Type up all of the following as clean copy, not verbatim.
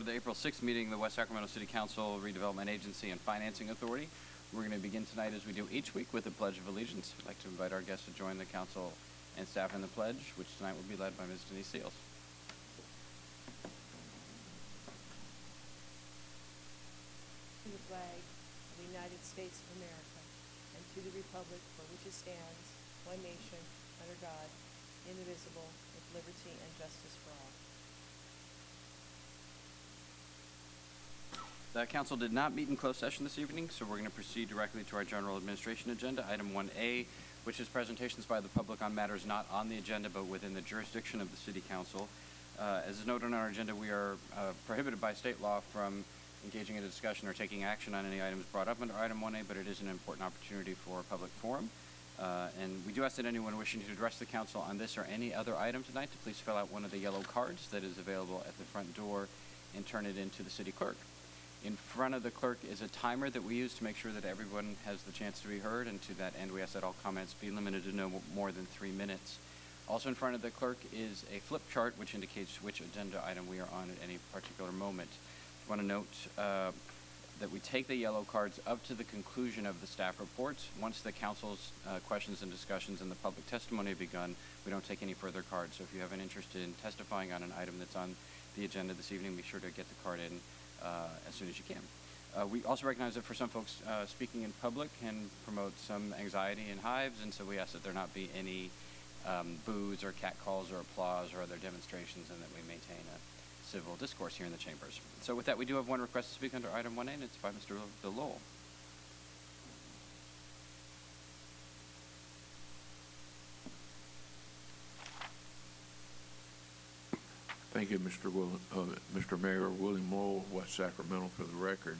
order the April 6th meeting of the West Sacramento City Council, Redevelopment Agency, and Financing Authority. We're going to begin tonight, as we do each week, with the Pledge of Allegiance. I'd like to invite our guests to join the council and staff in the pledge, which tonight will be led by Ms. Denise Seals. To the flag of the United States of America, and to the republic for which it stands, one nation, under God, indivisible, with liberty and justice for all. The council did not meet in closed session this evening, so we're going to proceed directly to our general administration agenda. Item 1A, which is presentations by the public on matters not on the agenda but within the jurisdiction of the City Council. As is noted on our agenda, we are prohibited by state law from engaging in a discussion or taking action on any items brought up under item 1A, but it is an important opportunity for a public forum. And we do ask that anyone wishing to address the council on this or any other item tonight to please fill out one of the yellow cards that is available at the front door and turn it in to the city clerk. In front of the clerk is a timer that we use to make sure that everyone has the chance to be heard, and to that end we ask that all comments be limited to no more than 3 minutes. Also in front of the clerk is a flip chart which indicates which agenda item we are on at any particular moment. I want to note that we take the yellow cards up to the conclusion of the staff reports. Once the council's questions and discussions and the public testimony have begun, we don't take any further cards. So if you have an interest in testifying on an item that's on the agenda this evening, be sure to get the card in as soon as you can. We also recognize that for some folks, speaking in public can promote some anxiety and hives, and so we ask that there not be any boos or catcalls or applause or other demonstrations, and that we maintain a civil discourse here in the chambers. So with that, we do have one request to speak under item 1A, and it's by Mr. DeLowell. Thank you, Mr. Mayor. William Lowell, West Sacramento, for the record.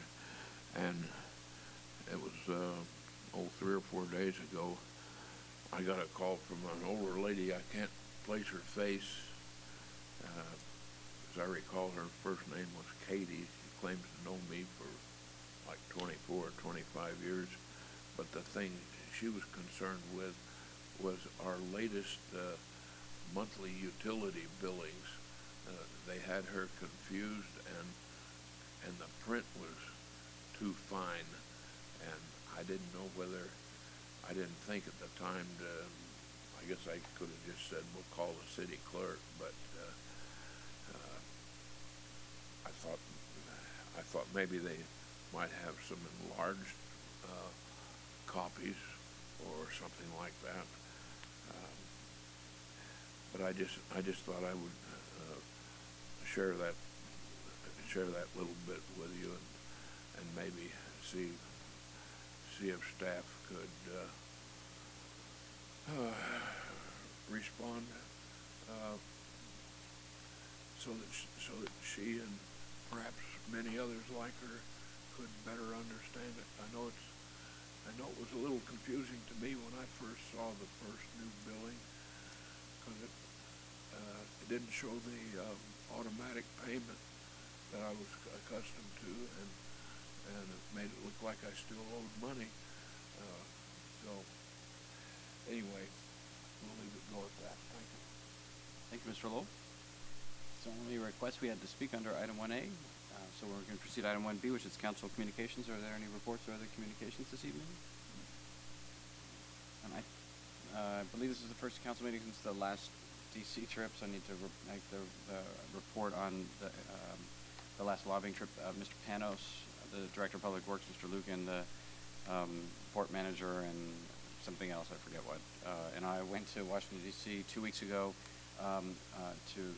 And it was 3 or 4 days ago, I got a call from an older lady. I can't place her face. As I recall, her first name was Katie. She claims to know me for like 24 or 25 years. But the thing she was concerned with was our latest monthly utility billings. They had her confused, and the print was too fine, and I didn't know whether, I didn't think at the time to, I guess I could have just said, we'll call the city clerk, but I thought maybe they might have some enlarged copies or something like that. But I just thought I would share that little bit with you, and maybe see if staff could respond so that she and perhaps many others like her could better understand it. I know it was a little confusing to me when I first saw the first new billing, because it didn't show the automatic payment that I was accustomed to, and it made it look like I still owed money. So anyway, we'll leave it go at that. Thank you. Thank you, Mr. Lowell. So only request we had to speak under item 1A. So we're going to proceed to item 1B, which is council communications. Are there any reports or other communications this evening? And I believe this is the first council meeting since the last DC trip, so I need to make the report on the last lobbying trip. Mr. Panos, the Director of Public Works, Mr. Lugan, the port manager, and something else, I forget what. And I went to Washington, D.C. 2 weeks ago to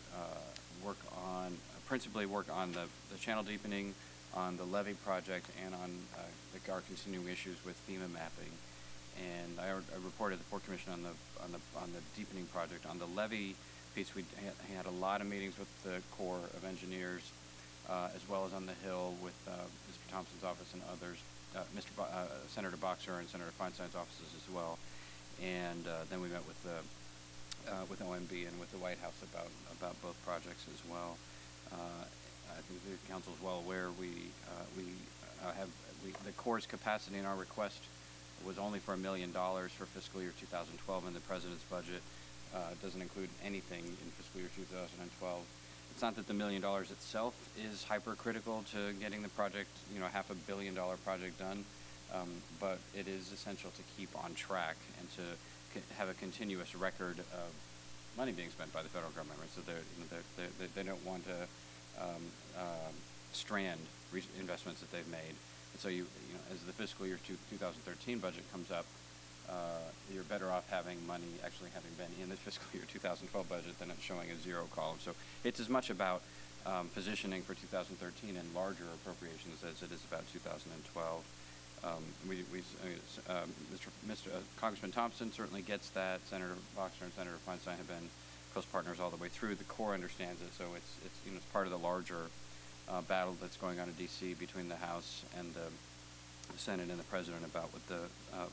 principally work on the channel deepening, on the levee project, and on our continuing issues with FEMA mapping. And I reported the Port Commission on the deepening project. On the levee piece, we had a lot of meetings with the Corps of Engineers, as well as on the Hill with Mr. Thompson's office and others, Senator Boxer and Senator Feinstein's offices as well. And then we met with OMB and with the White House about both projects as well. I think the council is well aware the Corps' capacity in our request was only for $1 million for fiscal year 2012, and the president's budget doesn't include anything in fiscal year 2012. The It's not that the $1 million itself is hypercritical to getting the project, $500 million project done, but it is essential to keep on track and to have a continuous record of money being spent by the federal government, right? So they don't want to strand investments that they've made. And so as the fiscal year 2013 budget comes up, you're better off having money actually having been in the fiscal year 2012 budget than it showing a zero column. So it's as much about positioning for 2013 and larger appropriations as it is about 2012. Congressman Thompson certainly gets that. Senator Boxer and Senator Feinstein have been close partners all the way through. The Corps understands it, so it's part of the larger battle that's going on in D.C. between the House and the Senate and the President about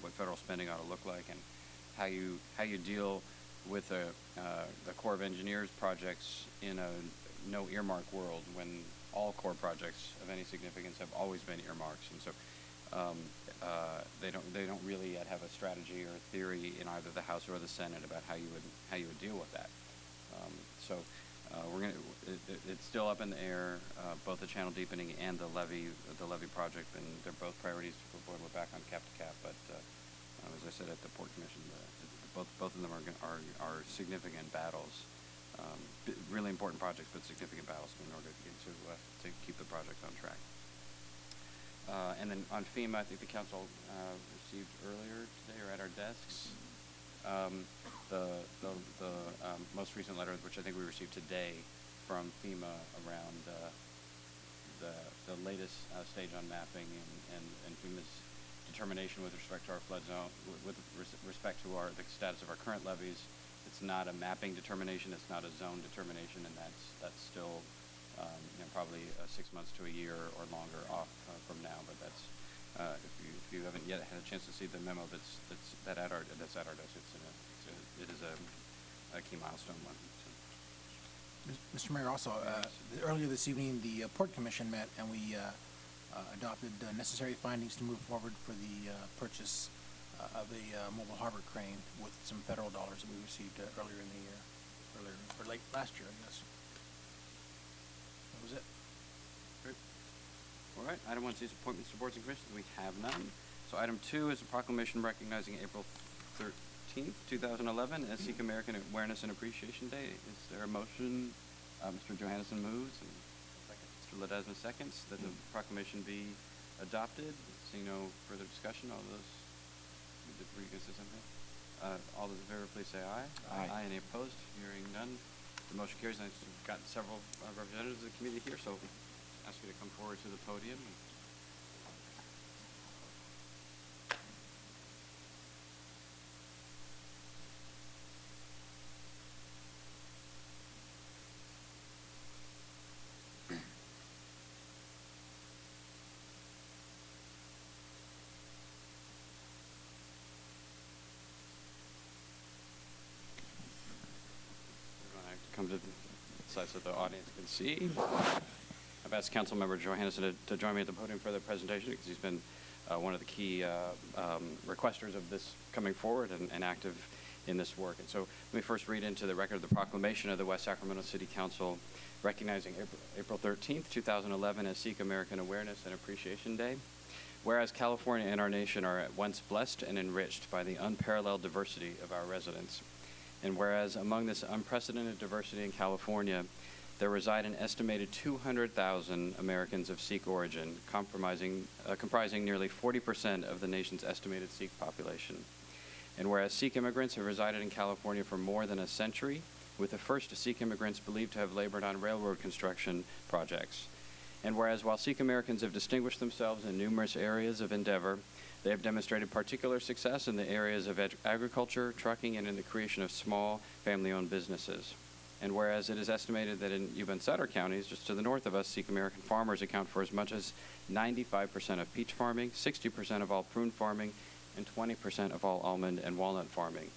what federal spending ought to look like, and how you deal with the Corps of Engineers projects in a no earmark world when all Corps projects of any significance have always been earmarks, and so they don't really yet have a strategy or a theory in either the House or the Senate about how you would deal with that. It's still up in the air, both the channel deepening and the levee project, and they're both priorities for the board. We're back on cap to cap, but as I said at the Port Commission, both of them are significant battles, really important projects, but significant battles in order to keep the project on track. And then on FEMA, I think the council received earlier today or at our desks the most recent letter, which I think we received today from FEMA around the latest stage on mapping and FEMA's determination with respect to our flood zone, with respect to the status of our current levees. It's not a mapping determination. It's not a zone determination, and that's still probably 6 months to a year or longer off from now. But that's if you haven't yet had a chance to see the memo that's at our desk, it is a key milestone one. So. Mr. Mayor, also earlier this evening the Port Commission met and we adopted necessary findings to move forward for the purchase of a mobile harbor crane with some federal dollars that we received earlier in the year, or late last year, I guess. That was it. Great. All right. Item 1 is appointments to boards and commissions. We have none. So item 2 is a proclamation recognizing April 13th, 2011 as Sikh American Awareness and Appreciation Day. Is there a motion? Mr. Johannesson moves and Mr. Ledesma seconds that the proclamation be adopted. Seeing no further discussion, all those were you going to say something? All those in favor, please say aye. Aye. Any opposed? Hearing none. The motion carries. And I've got several representatives of the committee here, so I'll ask you to come forward to the podium. Come to the side so the audience can see. I've asked Councilmember Johannesson to join me at the podium for the presentation because he's been one of the key requesters of this coming forward and active in this work. And so let me first read into the record of the proclamation of the West Sacramento City Council recognizing April 13th, 2011 as Sikh American Awareness and Appreciation Day. Whereas California and our nation are at once blessed and enriched by the unparalleled diversity of our residents. And whereas among this unprecedented diversity in California, there reside an estimated 200,000 Americans of Sikh origin, comprising nearly 40% of the nation's estimated Sikh population. And whereas Sikh immigrants have resided in California for more than a century, with the first Sikh immigrants believed to have labored on railroad construction projects. And whereas while Sikh Americans have distinguished themselves in numerous areas of endeavor, they have demonstrated particular success in the areas of agriculture, trucking, and in the creation of small family-owned businesses. And whereas it is estimated that in Yuba and Sutter counties, just to the north of us, Sikh American farmers account for as much as 95% of peach farming, 60% of all prune farming, and 20% of all almond and walnut farming.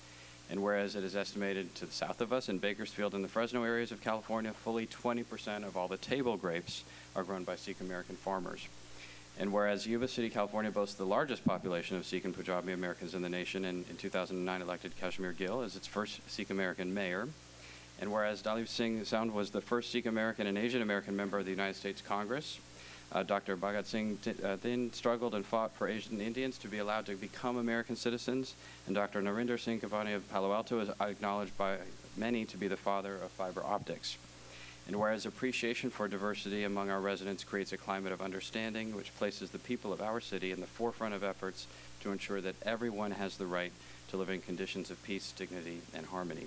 And whereas it is estimated to the south of us in Bakersfield and the Fresno areas of California, fully 20% of all the table grapes are grown by Sikh American farmers. And whereas Yuba City, California boasts the largest population of Sikh and Punjabi Americans in the nation and in 2009 elected Kashmir Gill as its first Sikh American mayor. And whereas Dalip Singh Sandh was the first Sikh American and Asian American member of the United States Congress, Dr. Bhagat Singh then struggled and fought for Asian Indians to be allowed to become American citizens, and Dr. Narinder Singh Kavani of Palo Alto is acknowledged by many to be the father of fiber optics. And whereas appreciation for diversity among our residents creates a climate of understanding which places the people of our city in the forefront of efforts to ensure that everyone has the right to live in conditions of peace, dignity, and harmony.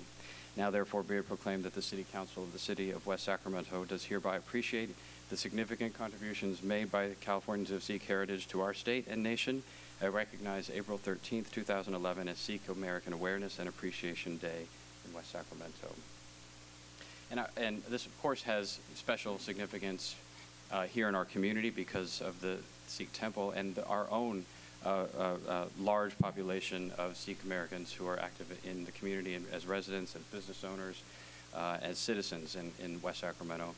Now therefore be it proclaimed that the City Council of the City of West Sacramento does hereby appreciate the significant contributions made by Californians of Sikh heritage to our state and nation. I recognize April 13th, 2011 as Sikh American Awareness and Appreciation Day in West Sacramento. And this, of course, has special significance here in our community because of the Sikh temple and our own large population of Sikh Americans who are active in the community and as residents, as business owners, as citizens in West Sacramento.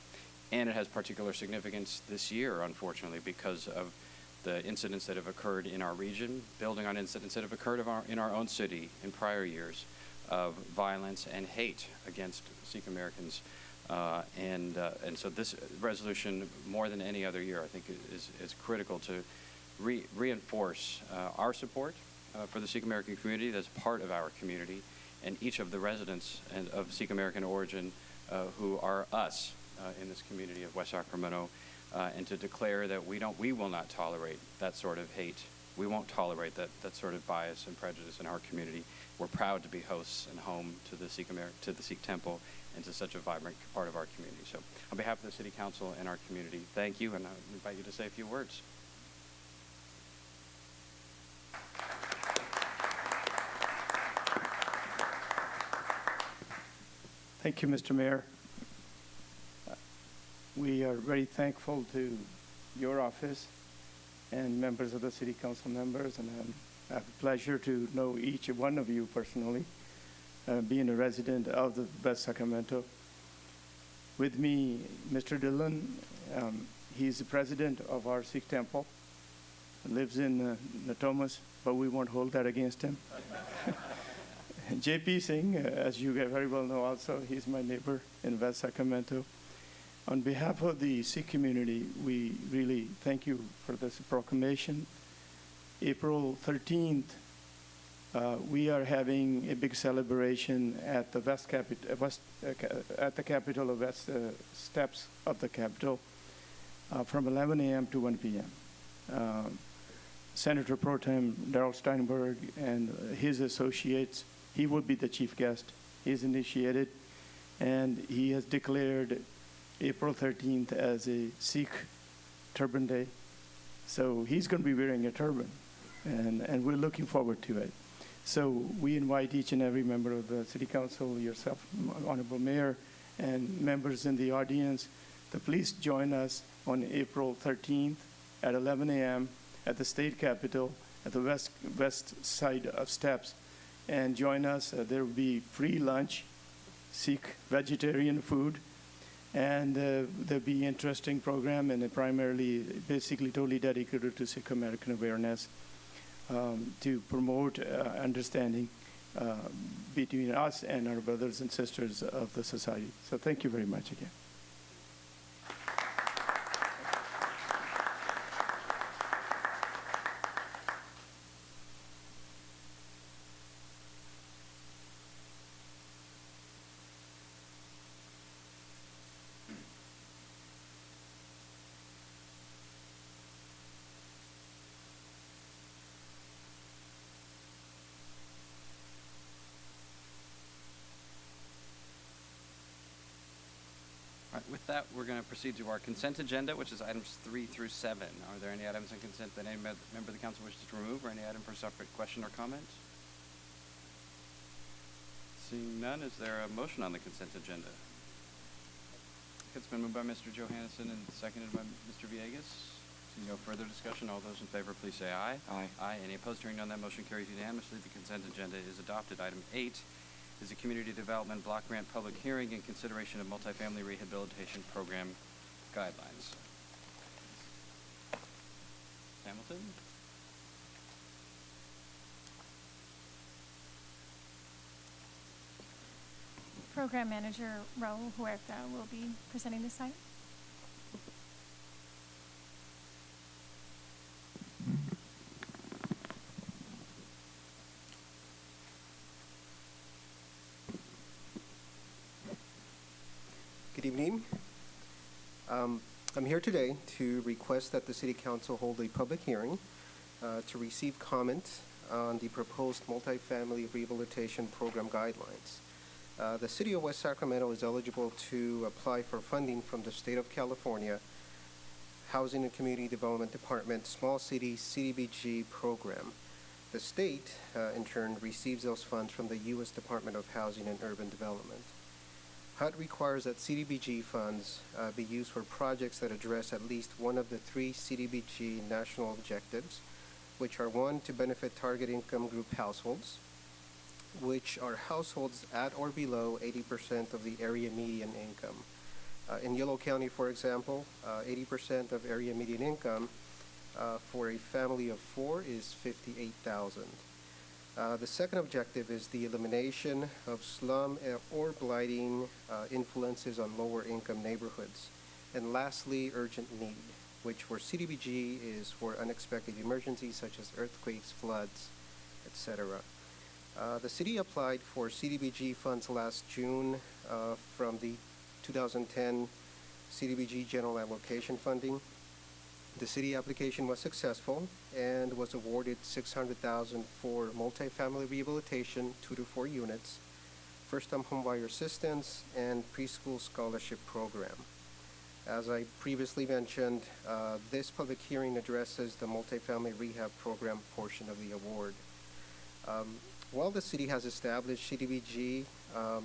And it has particular significance this year, unfortunately, because of the incidents that have occurred in our region, building on incidents that have occurred in our own city in prior years of violence and hate against Sikh Americans. And so this resolution, more than any other year, I think is critical to reinforce our support for the Sikh American community that's part of our community, and each of the residents of Sikh American origin who are us in this community of West Sacramento, and to declare that we will not tolerate that sort of hate. We won't tolerate that sort of bias and prejudice in our community. We're proud to be hosts and home to the Sikh temple and to such a vibrant part of our community. So on behalf of the City Council and our community, thank you, and I invite you to say a few words. Thank you, Mr. Mayor. We are very thankful to your office and members of the City Council members, and I have the pleasure to know each one of you personally, being a resident of the West Sacramento. With me, Mr. Dillon, he's the president of our Sikh temple, lives in Natomas, but we won't hold that against him. J.P. Singh, as you very well know also, he's my neighbor in West Sacramento. On behalf of the Sikh community, we really thank you for this proclamation. April 13th, we are having a big celebration at the at the Capitol of West steps of the Capitol from 11 a.m. to 1 p.m. Senator Pro Tem Darrell Steinberg and his associates, he will be the chief guest. He's initiated, and he has declared April 13th as a Sikh Turban Day. So he's going to be wearing a turban, and we're looking forward to it. So we invite each and every member of the City Council, yourself, Honorable Mayor, and members in the audience to please join us on April 13th at 11 a.m. at the State Capitol at the west side of steps, and join us. There will be free lunch, Sikh vegetarian food, and there'll be interesting program, and primarily, basically totally dedicated to Sikh American awareness, to promote understanding between us and our brothers and sisters of the society. So thank you very much again. All right, with that, we're going to proceed to our consent agenda, which is items 3 through 7. Are there any items in consent that any member of the council wishes to remove, or any item for separate question or comment? Seeing none, is there a motion on the consent agenda? It's been moved by Mr. Johannesson and seconded by Mr. Villegas. Seeing no further discussion, all those in favor, please say aye. Aye. Aye. Any opposed? Hearing none, that motion carries unanimously. The consent agenda is adopted. Item 8 is a community development block grant public hearing in consideration of multifamily rehabilitation program guidelines. Hamilton? Program Manager Raul Huerta will be presenting this item. Good evening. I'm here today to request that the City Council hold a public hearing to receive comment on the proposed multifamily rehabilitation program guidelines. The City of West Sacramento is eligible to apply for funding from the State of California Housing and Community Development Department Small City CDBG program. The state, in turn, receives those funds from the U.S. Department of Housing and Urban Development. HUD requires that CDBG funds be used for projects that address at least one of the three CDBG national objectives, which are: one, to benefit target income group households, which are households at or below 80% of the area median income. In Yolo County, for example, 80% of area median income for a family of four is $58,000. The second objective is the elimination of slum or blighting influences on lower income neighborhoods. And lastly, urgent need, which for CDBG is for unexpected emergencies such as earthquakes, floods, etc. The city applied for CDBG funds last June from the 2010 CDBG General Allocation Funding. The city application was successful and was awarded $600,000 for multifamily rehabilitation, 2 to 4 units, first-time homebuyer assistance, and preschool scholarship program. As I previously mentioned, this public hearing addresses the multifamily rehab program portion of the award. While the city has established CDBG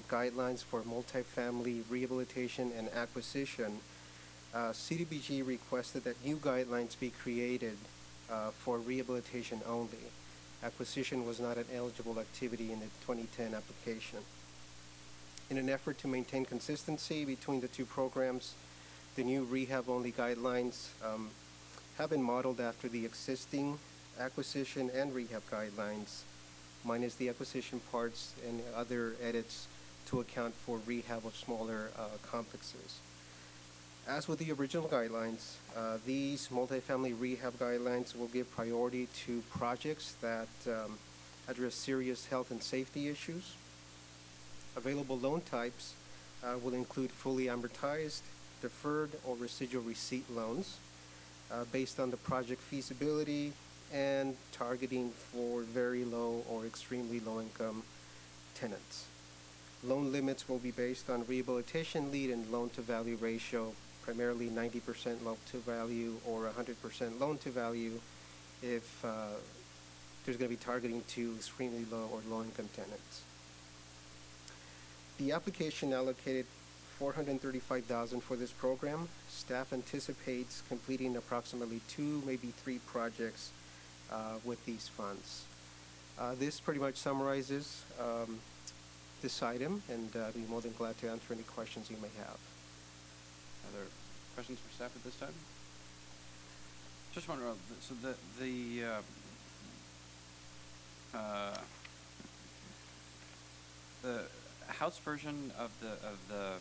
guidelines for multifamily rehabilitation and acquisition, CDBG requested that new guidelines be created for rehabilitation only. Acquisition was not an eligible activity in the 2010 application. In an effort to maintain consistency between the two programs, the new rehab-only guidelines have been modeled after the existing acquisition and rehab guidelines, minus the acquisition parts and other edits to account for rehab of smaller complexes. As with the original guidelines, these multifamily rehab guidelines will give priority to projects that address serious health and safety issues. Available loan types will include fully amortized, deferred, or residual receipt loans based on the project feasibility and targeting for very low or extremely low income tenants. Loan limits will be based on rehabilitation need and loan to value ratio, primarily 90% loan to value or 100% loan to value if there's going to be targeting to extremely low or low income tenants. The application allocated $435,000 for this program. Staff anticipates completing approximately 2, maybe 3 projects with these funds. This pretty much summarizes this item, and I'd be more than glad to answer any questions you may have. Other questions for staff at this time? Just wondering, so the House version of the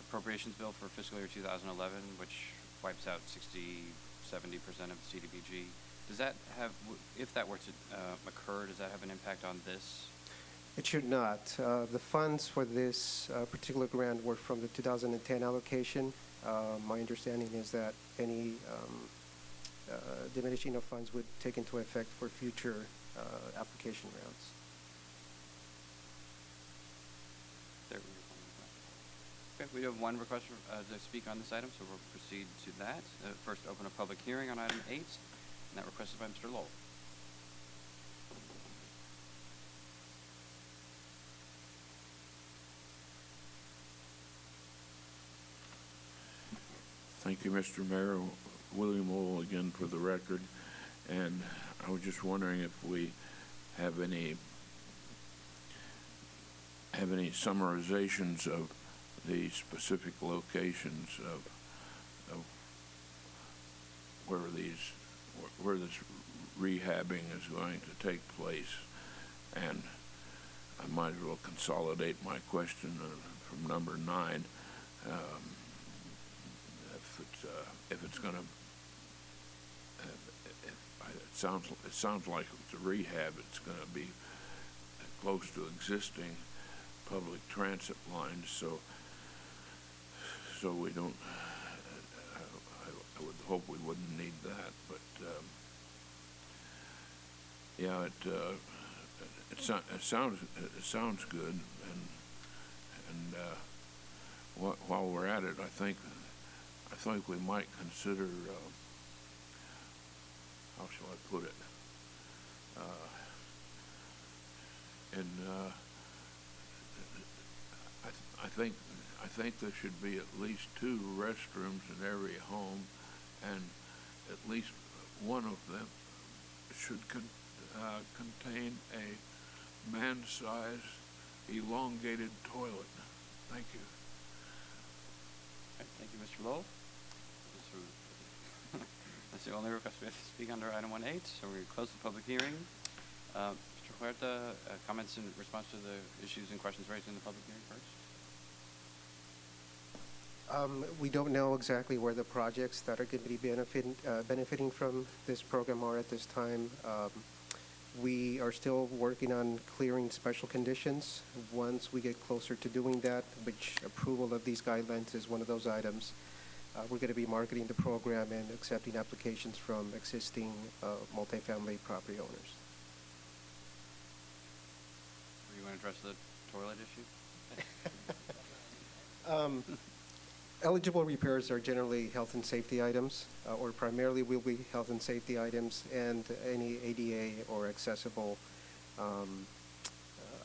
appropriations bill for fiscal year 2011, which wipes out 60-70% of the CDBG, does that have, if that were to occur, does that have an impact on this? It should not. The funds for this particular grant were from the 2010 allocation. My understanding is that any diminishing of funds would take into effect for future application rounds. Okay, we have one request to speak on this item, so we'll proceed to that. First, open a public hearing on item 8, and that request is by Mr. Lowell. Thank you, Mr. Mayor. William Lowell again for the record. And I was just wondering if we have any summarizations of the specific locations of where this rehabbing is going to take place. And I might as well consolidate my question from number 9. If it's going to, it sounds like if it's a rehab, it's going to be close to existing public transit lines, so we don't. I would hope we wouldn't need that, but yeah, it sounds good, and while we're at it, I think we might consider, how shall I put it? I think there should be at least 2 restrooms in every home, and at least one of them should contain a man-sized elongated toilet. Thank you. Okay, thank you, Mr. Lowell. That's the only request we have to speak under item 1H, so we close the public hearing. Mr. Huerta, comments in response to the issues and questions raised in the public hearing first? We don't know exactly where the projects that are going to be benefiting from this program are at this time. We are still working on clearing special conditions. Once we get closer to doing that, which approval of these guidelines is one of those items, we're going to be marketing the program and accepting applications from existing multifamily property owners. Are you going to address the toilet issue? Eligible repairs are generally health and safety items, or primarily will be health and safety items, and any ADA or accessible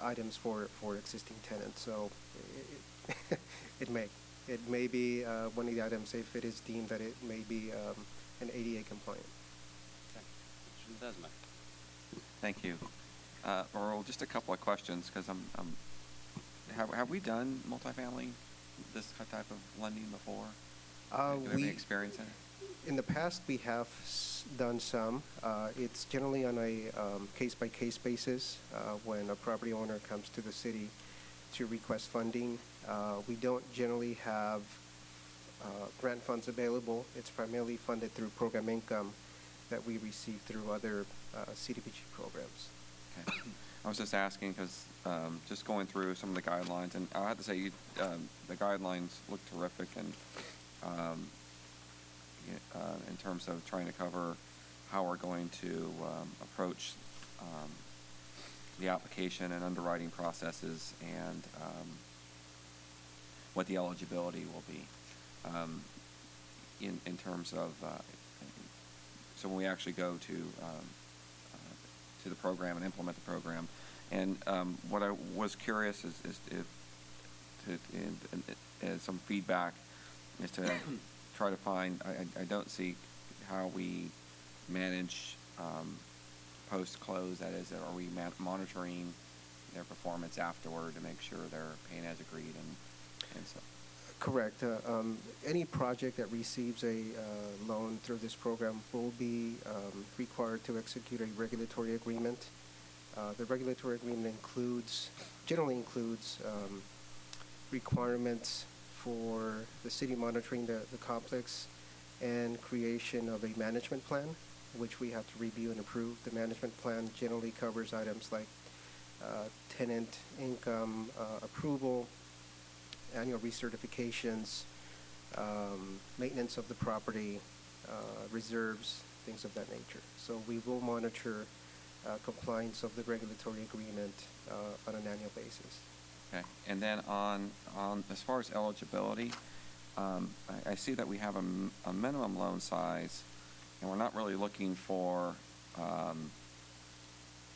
items for existing tenants. So it may be one of the items if it is deemed that it may be an ADA compliant. Okay. Mr. Desmond. Thank you. Earl, just a couple of questions, because have we done multifamily, this type of lending before? Do we have any experience in it? In the past, we have done some. It's generally on a case-by-case basis when a property owner comes to the city to request funding. We don't generally have grant funds available. It's primarily funded through program income that we receive through other CDBG programs. Okay. I was just asking because just going through some of the guidelines, and I have to say the guidelines look terrific, and in terms of trying to cover how we're going to approach the application and underwriting processes, and what the eligibility will be in terms of so when we actually go to the program and implement the program. And what I was curious is some feedback is to try to find, I don't see how we manage post-close, that is, are we monitoring their performance afterward to make sure they're paying as agreed and so. Correct. Any project that receives a loan through this program will be required to execute a regulatory agreement. The regulatory agreement generally includes requirements for the city monitoring the complex and creation of a management plan, which we have to review and approve. The management plan generally covers items like tenant income approval, annual recertifications, maintenance of the property, reserves, things of that nature. So we will monitor compliance of the regulatory agreement on an annual basis. Okay, and then on as far as eligibility, I see that we have a minimum loan size, and we're not really looking for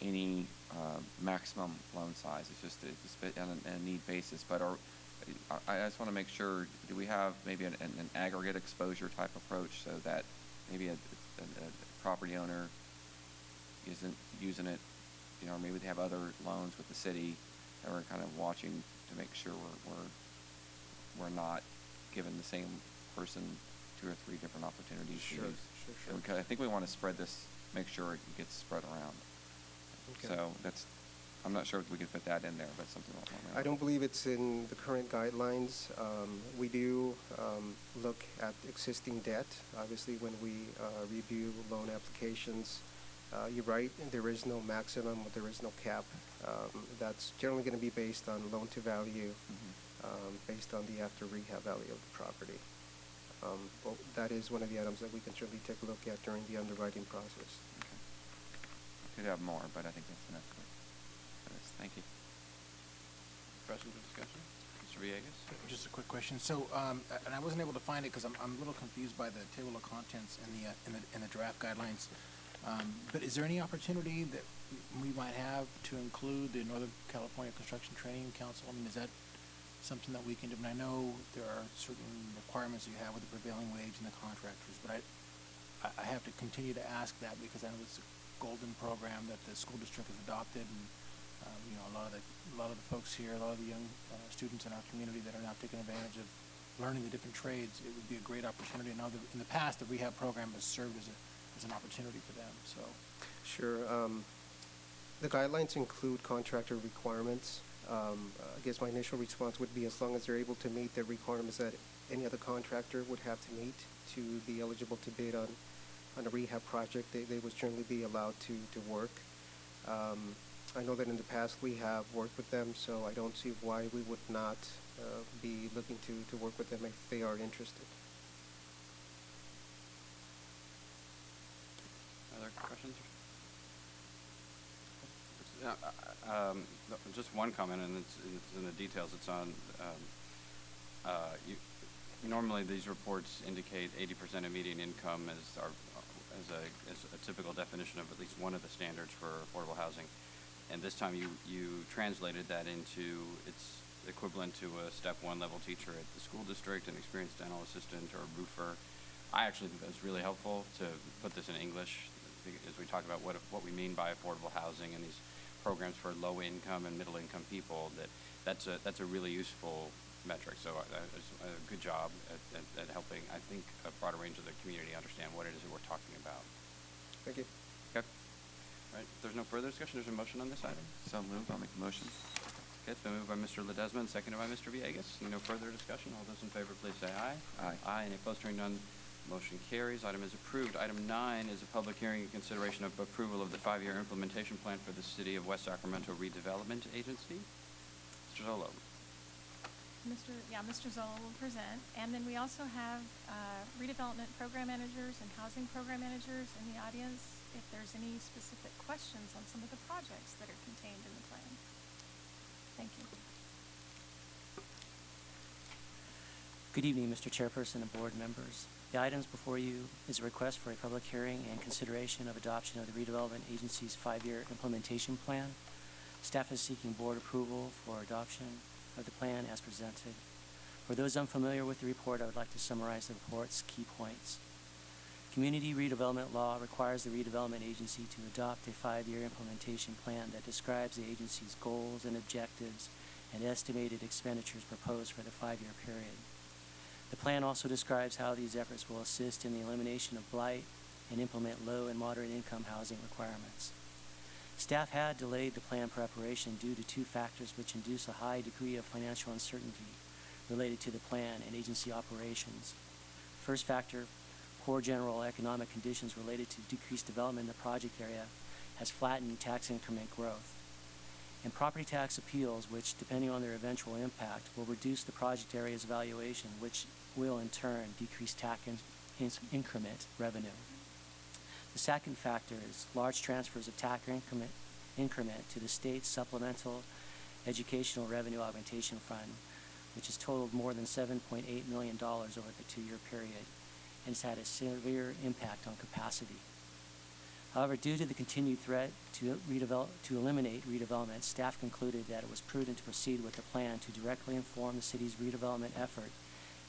any maximum loan size. It's just on a need basis. But I just want to make sure, do we have maybe an aggregate exposure type approach so that maybe a property owner isn't using it, or maybe they have other loans with the city that we're kind of watching to make sure we're not giving the same person 2 or 3 different opportunities to use. Sure. Because I think we want to spread this, make sure it gets spread around. Okay. So I'm not sure if we can fit that in there, but something like that. I don't believe it's in the current guidelines. We do look at existing debt. Obviously, when we review loan applications, you're right, there is no maximum, there is no cap. That's generally going to be based on loan to value, based on the after rehab value of the property. Well, that is one of the items that we can certainly take a look at during the underwriting process. Okay. Could have more, but I think that's enough for this. Thank you. Questions or discussion? Mr. Villegas? Just a quick question. So, and I wasn't able to find it because I'm a little confused by the table of contents in the draft guidelines. But is there any opportunity that we might have to include the Northern California Construction Training Council? I mean, is that something that we can do? And I know there are certain requirements you have with the prevailing wage and the contractors, but I have to continue to ask that because I know it's a golden program that the school district has adopted, and you know, a lot of the folks here, a lot of the young students in our community that are now taking advantage of learning the different trades. It would be a great opportunity. I know that in the past the rehab program has served as an opportunity for them. So, Sure. The guidelines include contractor requirements. I guess my initial response would be as long as they're able to meet the requirements that any other contractor would have to meet to be eligible to bid on a rehab project, they would certainly be allowed to work. I know that in the past we have worked with them, so I don't see why we would not be looking to work with them if they are interested. Other questions? Just one comment, and it's in the details. It's on, normally these reports indicate 80% of median income as a typical definition of at least one of the standards for affordable housing. And this time you translated that into, it's equivalent to a step 1 level teacher at the school district, an experienced dental assistant, or a roofer. I actually think that's really helpful to put this in English as we talk about what we mean by affordable housing and these programs for low income and middle income people. That's a really useful metric. So good job at helping, I think, a broader range of the community understand what it is that we're talking about. Thank you. Okay. All right. If there's no further discussion, there's a motion on this item. So moved. I'll make the motion. Okay, it's been moved by Mr. Ledesma and seconded by Mr. Villegas. Seeing no further discussion, all those in favor, please say aye. Aye. Aye. Any opposed? Hearing none, motion carries. Item is approved. Item 9 is a public hearing in consideration of approval of the 5-year implementation plan for the City of West Sacramento Redevelopment Agency. Mr. Zolo. Mr. Zoll will present. And then we also have redevelopment program managers and housing program managers in the audience if there's any specific questions on some of the projects that are contained in the plan. Thank you. Good evening, Mr. Chairperson and board members. The items before you is a request for a public hearing and consideration of adoption of the Redevelopment Agency's 5-year implementation plan. Staff is seeking board approval for adoption of the plan as presented. For those unfamiliar with the report, I would like to summarize the report's key points. Community redevelopment law requires the redevelopment agency to adopt a 5-year implementation plan that describes the agency's goals and objectives and estimated expenditures proposed for the 5-year period. The plan also describes how these efforts will assist in the elimination of blight and implement low and moderate income housing requirements. Staff had delayed the plan preparation due to 2 factors which induce a high degree of financial uncertainty related to the plan and agency operations. First factor, poor general economic conditions related to decreased development in the project area has flattened tax increment growth. And property tax appeals, which, depending on their eventual impact, will reduce the project area's valuation, which will in turn decrease tax increment revenue. The second factor is large transfers of tax increment to the state's supplemental educational revenue augmentation fund, which has totaled more than $7.8 million over the 2-year period and has had a severe impact on capacity. However, due to the continued threat to eliminate redevelopment, staff concluded that it was prudent to proceed with the plan to directly inform the city's redevelopment effort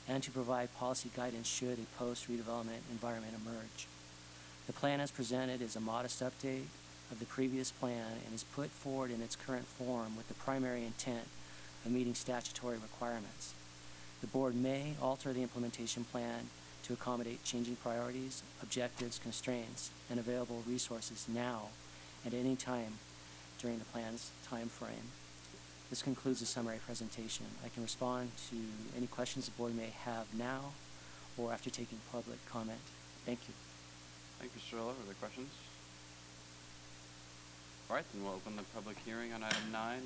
and to provide policy guidance should a post-redevelopment environment emerge. The plan as presented is a modest update of the previous plan and is put forward in its current form with the primary intent of meeting statutory requirements. The board may alter the implementation plan to accommodate changing priorities, objectives, constraints, and available resources now and at any time during the plan's time frame. This concludes the summary presentation. I can respond to any questions the board may have now or after taking public comment. Thank you. Thank you, Mr. Lillo. Are there questions? All right, then we'll open the public hearing on item 9.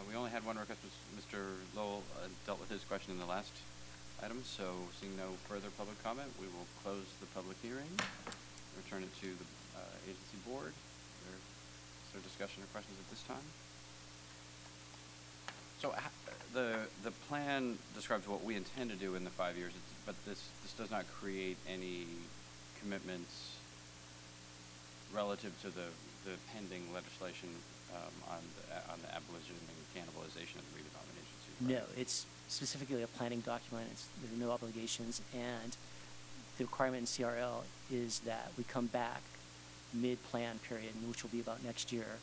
We only had one request. Mr. Lowell dealt with his question in the last item, so seeing no further public comment, we will close the public hearing, return it to the agency board. Is there discussion or questions at this time? So the plan describes what we intend to do in the 5 years, but this does not create any commitments relative to the pending legislation on the abolition and cannibalization of the redevelopment agency. No, it's specifically a planning document. There are no obligations, and the requirement in CRL is that we come back mid-plan period, which will be about next year,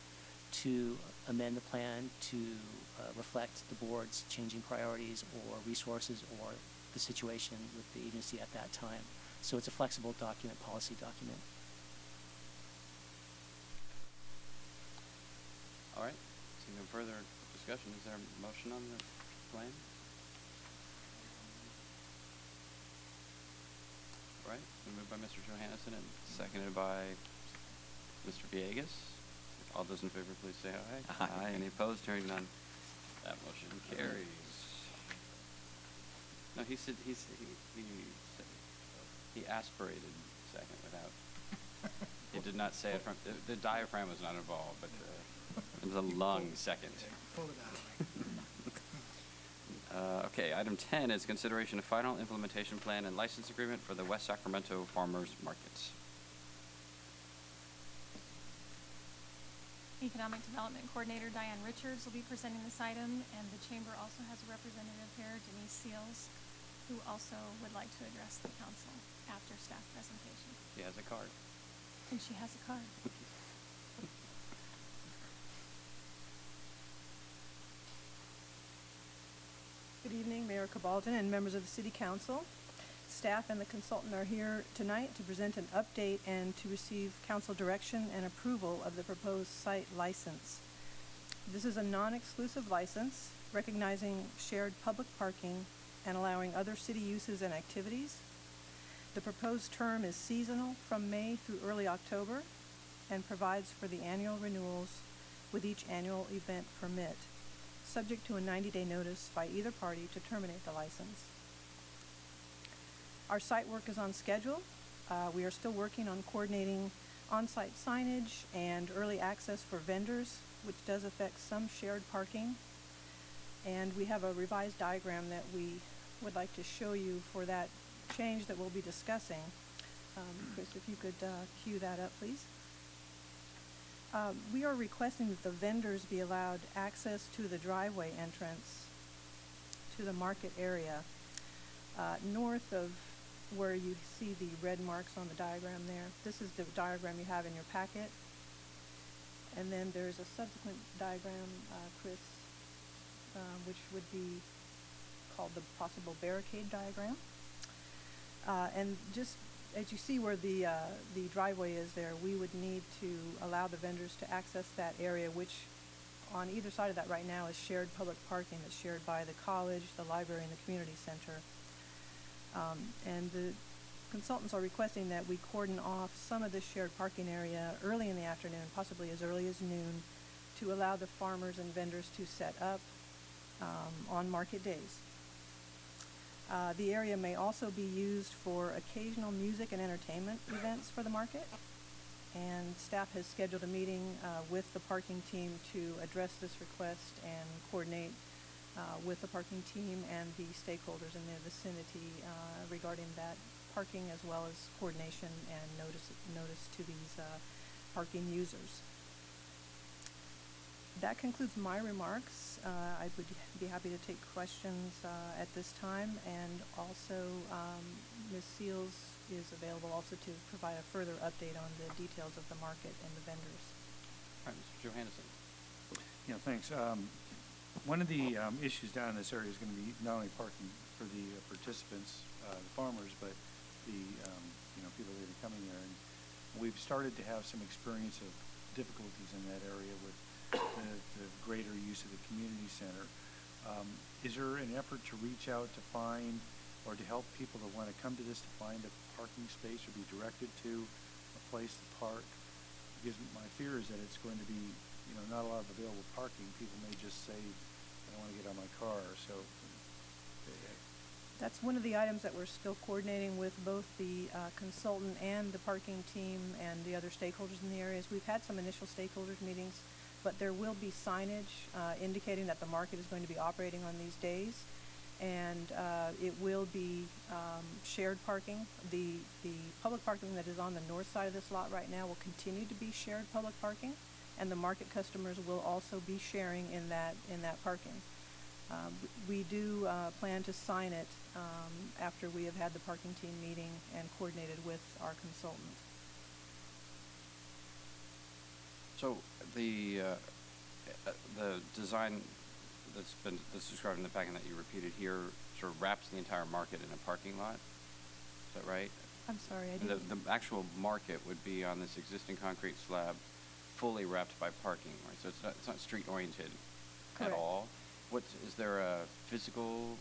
to amend the plan to reflect the board's changing priorities or resources or the situation with the agency at that time. So it's a flexible document, policy document. All right, seeing no further discussion, is there a motion on the plan? All right, moved by Mr. Johannesson and seconded by Mr. Villegas. All those in favor, please say aye. Aye. Any opposed? Hearing none. That motion carries. No, he aspirated second without. He did not say it from the diaphragm was not involved, but it was a lung second. Pull it out. Okay, item 10 is consideration of final implementation plan and license agreement for the West Sacramento Farmers Markets. Economic Development Coordinator Diane Richards will be presenting this item, and the Chamber also has a representative here, Denise Seals, who also would like to address the council after staff presentation. She has a card. And she has a card. Good evening, Mayor Cabaldon and members of the City Council. Staff and the consultant are here tonight to present an update and to receive council direction and approval of the proposed site license. This is a non-exclusive license recognizing shared public parking and allowing other city uses and activities. The proposed term is seasonal from May through early October and provides for the annual renewals with each annual event permit, subject to a 90-day notice by either party to terminate the license. Our site work is on schedule. We are still working on coordinating on-site signage and early access for vendors, which does affect some shared parking. And we have a revised diagram that we would like to show you for that change that we'll be discussing. Chris, if you could cue that up, please. We are requesting that the vendors be allowed access to the driveway entrance to the market area north of where you see the red marks on the diagram there. This is the diagram you have in your packet. And then there's a subsequent diagram, Chris, which would be called the possible barricade diagram. And just as you see where the driveway is there, we would need to allow the vendors to access that area, which on either side of that right now is shared public parking that's shared by the college, the library, and the community center. And the consultants are requesting that we cordon off some of this shared parking area early in the afternoon, possibly as early as noon, to allow the farmers and vendors to set up on market days. The area may also be used for occasional music and entertainment events for the market. And staff has scheduled a meeting with the parking team to address this request and coordinate with the parking team and the stakeholders in the vicinity regarding that parking, as well as coordination and notice to these parking users. That concludes my remarks. I would be happy to take questions at this time, and also Ms. Seals is available also to provide a further update on the details of the market and the vendors. All right, Mr. Johannesson. Yeah, thanks. One of the issues down in this area is going to be not only parking for the participants, the farmers, but the people that are coming there. And we've started to have some experience of difficulties in that area with the greater use of the community center. Is there an effort to reach out to find or to help people that want to come to this to find a parking space or be directed to a place to park? Because my fear is that it's going to be, not a lot of available parking. People may just say, I don't want to get on my car, so. That's one of the items that we're still coordinating with both the consultant and the parking team and the other stakeholders in the areas. We've had some initial stakeholders meetings, but there will be signage indicating that the market is going to be operating on these days, and it will be shared parking. The public parking that is on the north side of this lot right now will continue to be shared public parking, and the market customers will also be sharing in that parking. We do plan to sign it after we have had the parking team meeting and coordinated with our consultant. So the design that's described in the packet that you repeated here sort of wraps the entire market in a parking lot. Is that right? I'm sorry, I didn't. The actual market would be on this existing concrete slab, fully wrapped by parking, right? So it's not street oriented at all. Is there a physical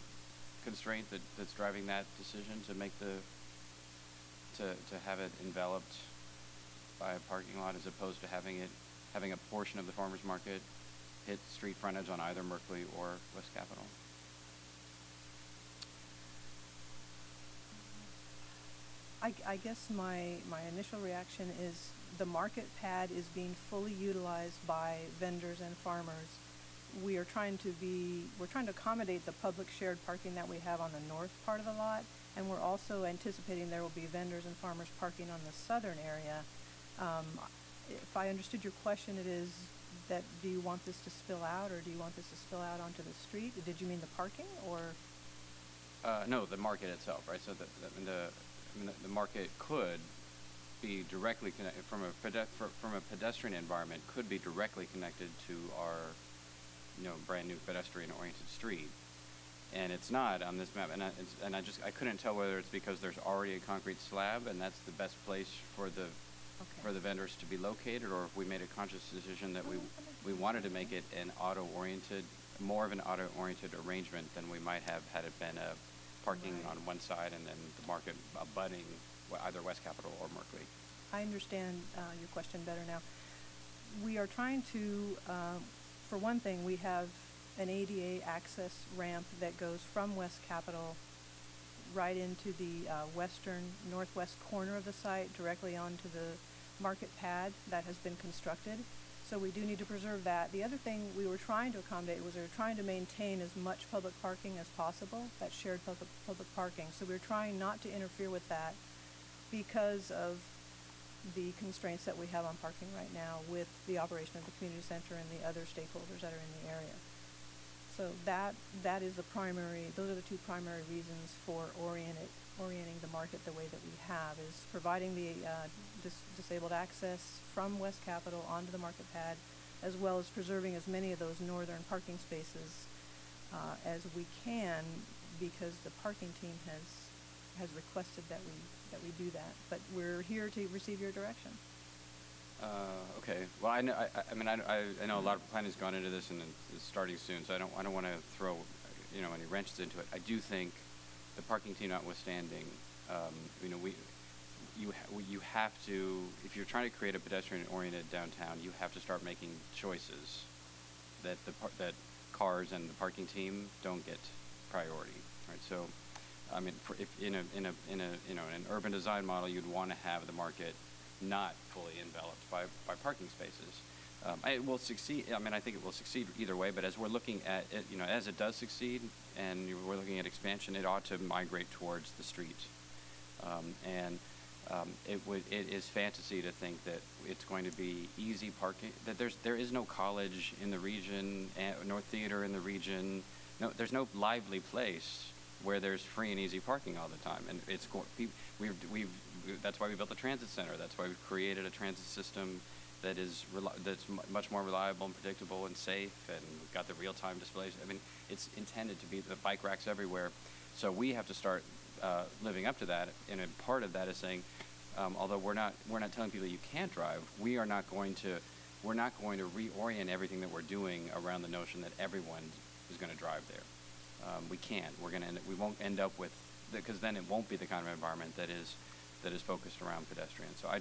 constraint that's driving that decision to make to have it enveloped by a parking lot as opposed to having a portion of the farmers market hit street frontage on either Merkley or West Capitol? I guess my initial reaction is the market pad is being fully utilized by vendors and farmers. We're trying to accommodate the public shared parking that we have on the north part of the lot, and we're also anticipating there will be vendors and farmers parking on the southern area. If I understood your question, it is that do you want this to spill out, or do you want this to spill out onto the street? Did you mean the parking, or? No, the market itself, right? So the market could be directly connected from a pedestrian environment, could be directly connected to our brand new pedestrian-oriented street, and it's not on this map. And I couldn't tell whether it's because there's already a concrete slab and that's the best place for the vendors to be located, or if we made a conscious decision that we wanted to make it more of an auto-oriented arrangement than we might have had it been a parking on one side and then the market abutting either West Capitol or Merkley. I understand your question better now. We are trying to. For one thing, we have an ADA access ramp that goes from West Capitol right into the northwest corner of the site, directly onto the market pad that has been constructed. So we do need to preserve that. The other thing we were trying to accommodate was we were trying to maintain as much public parking as possible, that shared public parking. So we were trying not to interfere with that because of the constraints that we have on parking right now with the operation of the community center and the other stakeholders that are in the area. So that is those are the two primary reasons for orienting the market the way that we have, is providing the disabled access from West Capitol onto the market pad, as well as preserving as many of those northern parking spaces as we can, because the parking team has requested that we do that. But we're here to receive your direction. Okay. Well, I know a lot of planning has gone into this, and it's starting soon. So I don't want to throw any wrenches into it. I do think the parking team notwithstanding, you have to, if you're trying to create a pedestrian-oriented downtown, you have to start making choices that that cars and the parking team don't get priority, right? So, if in an urban design model, you'd want to have the market not fully enveloped by parking spaces. It will succeed. I think it will succeed either way. But as we're looking at it, as it does succeed, and we're looking at expansion, it ought to migrate towards the street. It is fantasy to think that it's going to be easy parking. That there is no college in the region, North Theater in the region. No, there's no lively place where there's free and easy parking all the time. And that's why we built the transit center. That's why we've created a transit system that's much more reliable and predictable and safe, and we've got the real-time displays. It's intended to be the bike racks everywhere. So we have to start living up to that, and a part of that is saying, although we're not telling people you can't drive, we are not going to we're not going to reorient everything that we're doing around the notion that everyone is going to drive there. We can't. We won't end up with, because then it won't be the kind of environment that is focused around pedestrians. So I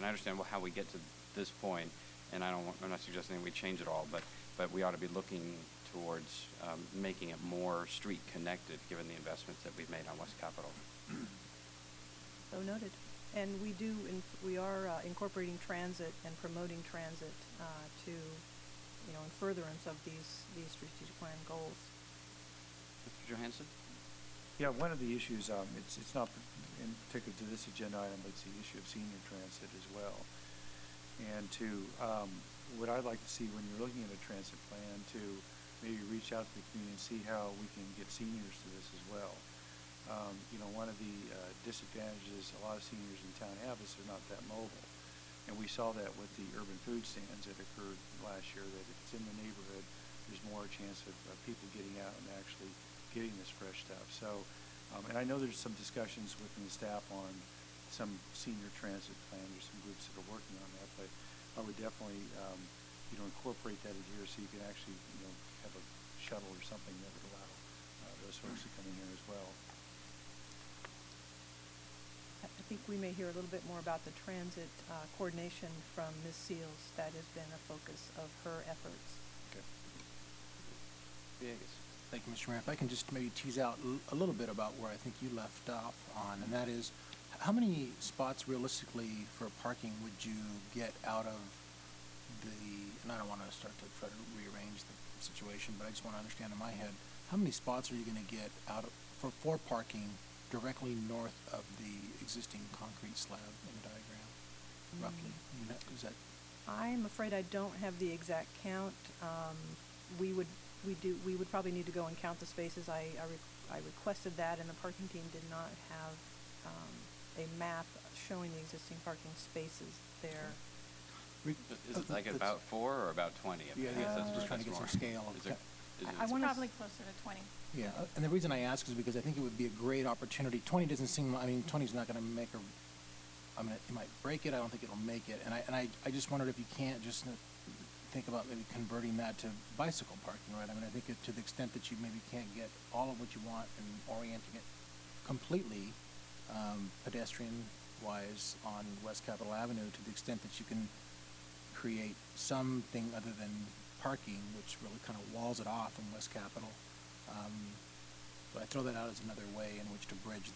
understand how we get to this point, and I'm not suggesting we change it all, but we ought to be looking towards making it more street connected, given the investments that we've made on West Capitol. So noted. And we are incorporating transit and promoting transit to, in furtherance of these strategic plan goals. Mr. Johansson? Yeah, one of the issues, it's not in particular to this agenda item, but it's the issue of senior transit as well. And what I'd like to see when you're looking at a transit plan, to maybe reach out to the community and see how we can get seniors to this as well. One of the disadvantages a lot of seniors in town have is they're not that mobile. And we saw that with the urban food stands that occurred last year, that if it's in the neighborhood, there's more chance of people getting out and actually getting this fresh stuff. So, and I know there's some discussions within the staff on some senior transit plan. There's some groups that are working on that, but I would definitely, incorporate that in here so you can actually, have a shuttle or something that would allow those folks to come in here as well. I think we may hear a little bit more about the transit coordination from Ms. Seals. That has been a focus of her efforts. Okay. Villegas. Thank you, Mr. Mayor. If I can just maybe tease out a little bit about where I think you left off on, and that is, how many spots realistically for parking would you get out of and I don't want to start to try to rearrange the situation, but I just want to understand in my head, how many spots are you going to get out for parking directly north of the existing concrete slab in the diagram, roughly? Is that? I'm afraid I don't have the exact count. We would probably need to go and count the spaces. I requested that, and the parking team did not have a map showing the existing parking spaces there. Is it like about 4 or about 20? Yeah, just trying to get some scale. I want Probably closer to 20. Yeah, and the reason I ask is because I think it would be a great opportunity. 20 doesn't seem, 20 is not going to make it might break it. I don't think it'll make it. And I just wondered if you can't just think about maybe converting that to bicycle parking, right? I think to the extent that you maybe can't get all of what you want and orienting it completely pedestrian-wise on West Capitol Avenue, to the extent that you can create something other than parking, which really kind of walls it off from West Capitol. But I throw that out as another way in which to bridge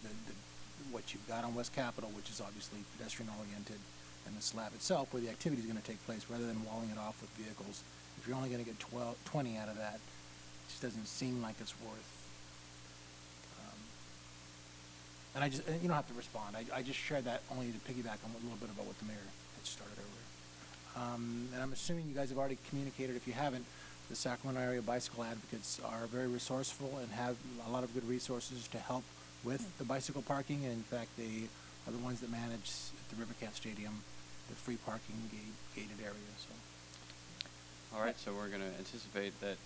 what you've got on West Capitol, which is obviously pedestrian-oriented, and the slab itself, where the activity is going to take place, rather than walling it off with vehicles. If you're only going to get 20 out of that, it just doesn't seem like it's worth. And you don't have to respond. I just shared that only to piggyback on a little bit about what the mayor had started earlier. And I'm assuming you guys have already communicated. If you haven't, the Sacramento area bicycle advocates are very resourceful and have a lot of good resources to help with the bicycle parking. And in fact, they are the ones that manage at the Rivercat Stadium the free parking gated area. So. All right, so we're going to anticipate that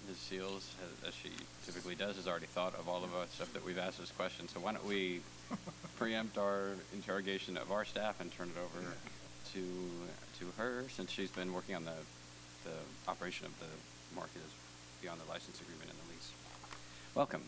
Ms. Seals, as she typically does, has already thought of all of the stuff that we've asked this question. So why don't we preempt our interrogation of our staff and turn it over to her, since she's been working on the operation of the market as beyond the license agreement and the lease. Welcome.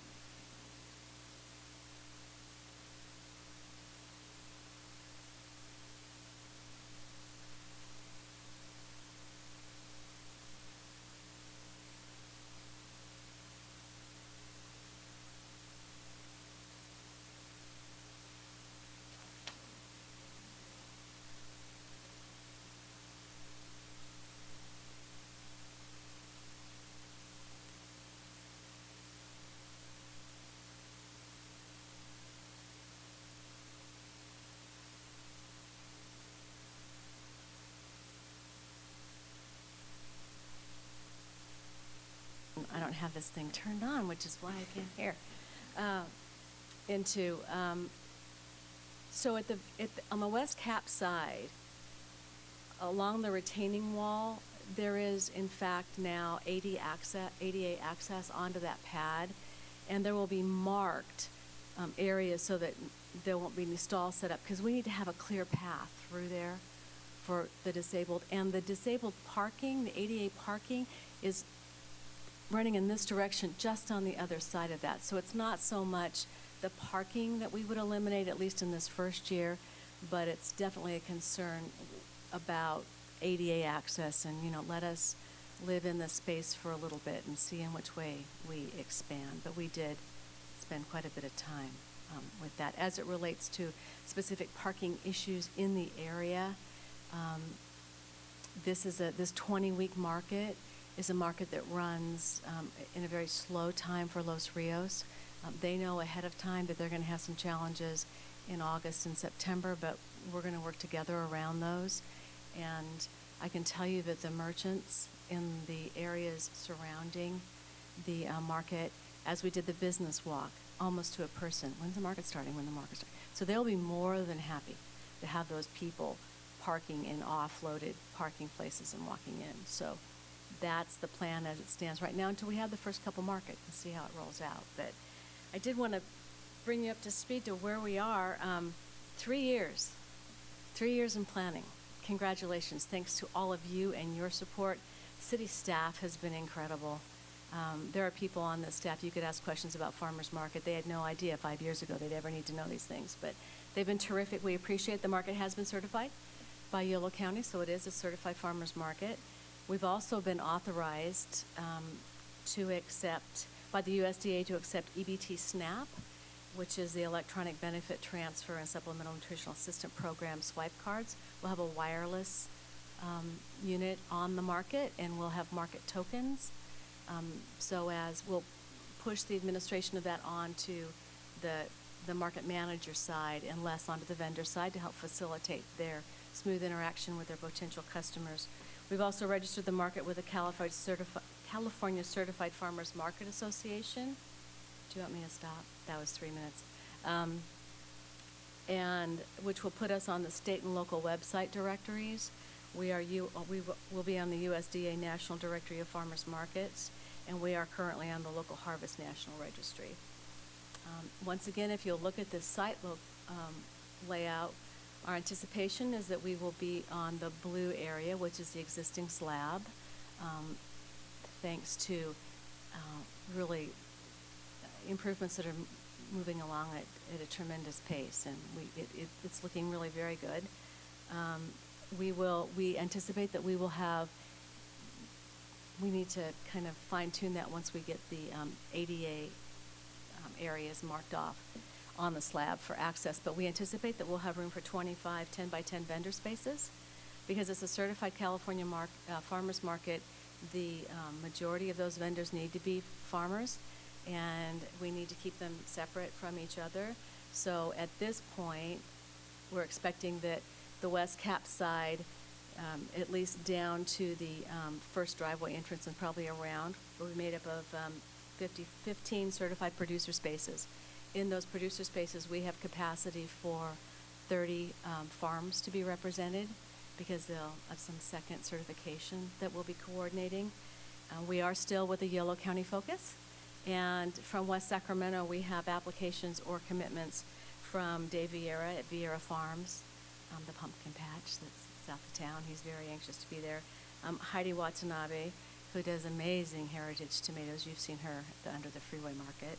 I don't have this thing turned on, which is why I can't hear. So on the West Cap side, along the retaining wall, there is in fact now ADA access onto that pad, and there will be marked areas so that there won't be any stalls set up, because we need to have a clear path through there for the disabled. And the disabled parking, the ADA parking, is running in this direction just on the other side of that. So it's not so much the parking that we would eliminate, at least in this first year, but it's definitely a concern about ADA access and, let us live in this space for a little bit and see in which way we expand. But we did spend quite a bit of time with that. As it relates to specific parking issues in the area, this 20-week market is a market that runs in a very slow time for Los Rios. They know ahead of time that they're going to have some challenges in August and September, but we're going to work together around those. And I can tell you that the merchants in the areas surrounding the market, as we did the business walk, almost to a person, when's the market starting? When the market starting? So they'll be more than happy to have those people parking in offloaded parking places and walking in. So that's the plan as it stands right now until we have the first couple market and see how it rolls out. But I did want to bring you up to speed to where we are. 3 years. 3 years in planning. Congratulations. Thanks to all of you and your support. City staff has been incredible. There are people on the staff you could ask questions about farmers market. They had no idea 5 years ago they'd ever need to know these things, but they've been terrific. We appreciate the market has been certified by Yolo County, so it is a certified farmers market. We've also been authorized to accept, by the USDA, to accept EBT SNAP, which is the Electronic Benefit Transfer and Supplemental Nutritional Assistant Program swipe cards. We'll have a wireless unit on the market, and we'll have market tokens. So as we'll push the administration of that onto the market manager side and less onto the vendor side to help facilitate their smooth interaction with their potential customers. We've also registered the market with the California Certified Farmers Market Association. Do you want me to stop? That was 3 minutes. And which will put us on the state and local website directories. We will be on the USDA National Directory of Farmers Markets, and we are currently on the Local Harvest National Registry. Once again, if you'll look at this site layout, our anticipation is that we will be on the blue area, which is the existing slab, thanks to really improvements that are moving along at a tremendous pace, and it's looking really very good. We anticipate that we need to kind of fine tune that once we get the ADA areas marked off on the slab for access, but we anticipate that we'll have room for 25 10 by 10 vendor spaces. Because it's a certified California farmers market, the majority of those vendors need to be farmers, and we need to keep them separate from each other. So at this point, we're expecting that the West Cap side, at least down to the first driveway entrance and probably around, will be made up of 15 certified producer spaces. In those producer spaces, we have capacity for 30 farms to be represented because they'll have some second certification that we'll be coordinating. We are still with a Yolo County focus. And from West Sacramento, we have applications or commitments from Dave Vieira at Vieira Farms, the pumpkin patch that's south of town. He's very anxious to be there. Heidi Watanabe, who does amazing heritage tomatoes. You've seen her under the freeway market.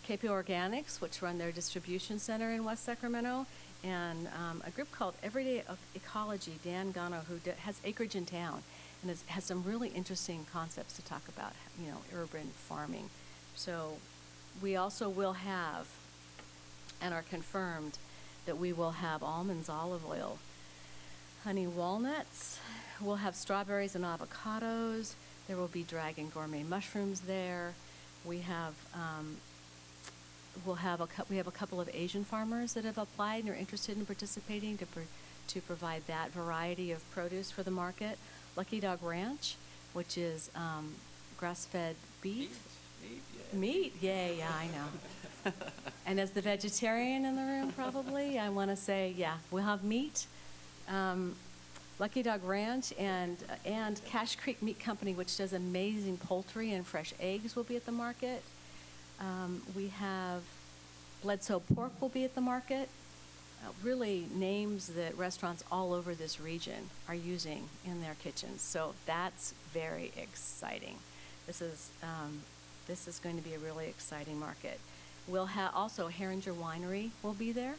KP Organics, which run their distribution center in West Sacramento, and a group called Everyday Ecology, Dan Gano, who has acreage in town and has some really interesting concepts to talk about, urban farming. So we also will have, and are confirmed, that we will have almonds, olive oil, honey walnuts. We'll have strawberries and avocados. There will be dragon gourmet mushrooms there. We have we have a couple of Asian farmers that have applied and are interested in participating to provide that variety of produce for the market. Lucky Dog Ranch, which is grass-fed beef. Meat, yay, yeah, I know. And as the vegetarian in the room, probably, I want to say, yeah, we'll have meat. Lucky Dog Ranch and Cache Creek Meat Company, which does amazing poultry and fresh eggs, will be at the market. We have Bledsoe Pork will be at the market. really names that restaurants all over this region are using in their kitchens. So that's very exciting. This is going to be a really exciting market. We'll have also Herringer Winery will be there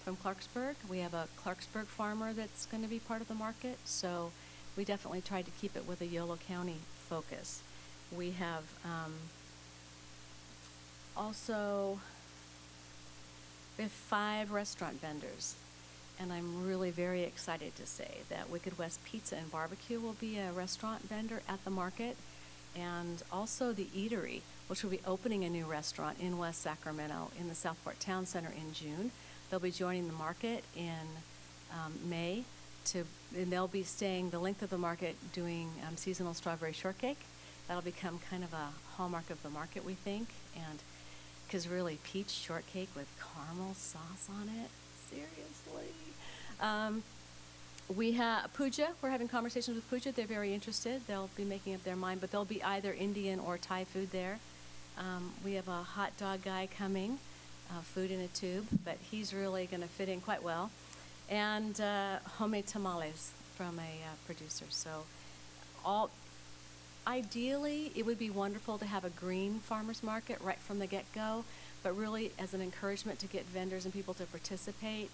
from Clarksburg. We have a Clarksburg farmer that's going to be part of the market. So we definitely tried to keep it with a Yolo County focus. We have also we have 5 restaurant vendors, and I'm really very excited to say that Wicked West Pizza and Barbecue will be a restaurant vendor at the market, and also the Eatery, which will be opening a new restaurant in West Sacramento in the Southport Town Center in June. They'll be joining the market in May, and they'll be staying the length of the market doing seasonal strawberry shortcake. That'll become kind of a hallmark of the market, we think, and because really peach shortcake with caramel sauce on it, seriously. We have Puja. We're having conversations with Puja. They're very interested. They'll be making up their mind, but there'll be either Indian or Thai food there. We have a hot dog guy coming, food in a tube, but he's really going to fit in quite well. And homemade tamales from a producer. So ideally, it would be wonderful to have a green farmers market right from the get-go, but really as an encouragement to get vendors and people to participate.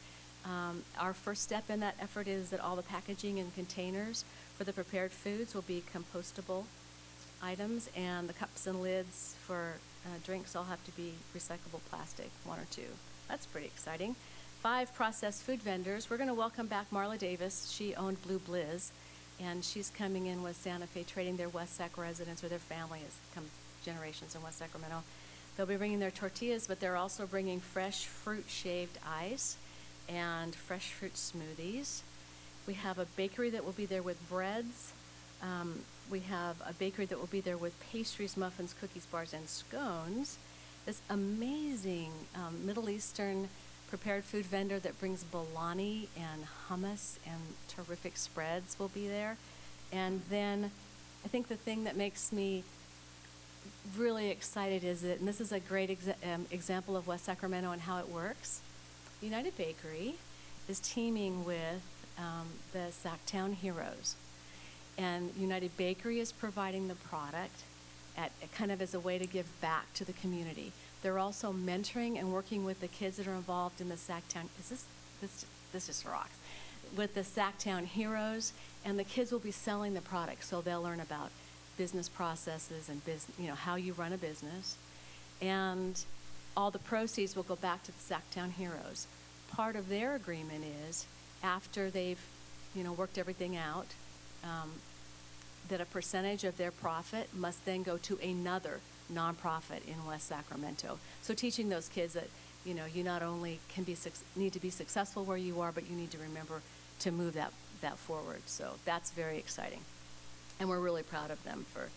Our first step in that effort is that all the packaging and containers for the prepared foods will be compostable items, and the cups and lids for drinks all have to be recyclable plastic, 1 or 2. That's pretty exciting. 5 processed food vendors. We're going to welcome back Marla Davis. She owned Blue Blizz, and she's coming in with Santa Fe Trading. Their West Sac residents, or their family has come generations in West Sacramento. They'll be bringing their tortillas, but they're also bringing fresh fruit shaved ice and fresh fruit smoothies. We have a bakery that will be there with breads. We have a bakery that will be there with pastries, muffins, cookies, bars, and scones. This amazing Middle Eastern prepared food vendor that brings bologna and hummus and terrific spreads will be there. And then I think the thing that makes me really excited is that, and this is a great example of West Sacramento and how it works, United Bakery is teaming with the Sacktown Heroes. And United Bakery is providing the product kind of as a way to give back to the community. They're also mentoring and working with the kids that are involved in the Sacktown. This just rocks. With the Sacktown Heroes, and the kids will be selling the product, so they'll learn about business processes and how you run a business. And all the proceeds will go back to the Sacktown Heroes. Part of their agreement is, after they've worked everything out, that a percentage of their profit must then go to another nonprofit in West Sacramento. So teaching those kids that you not only need to be successful where you are, but you need to remember to move that forward. So that's very exciting, and we're really proud of them for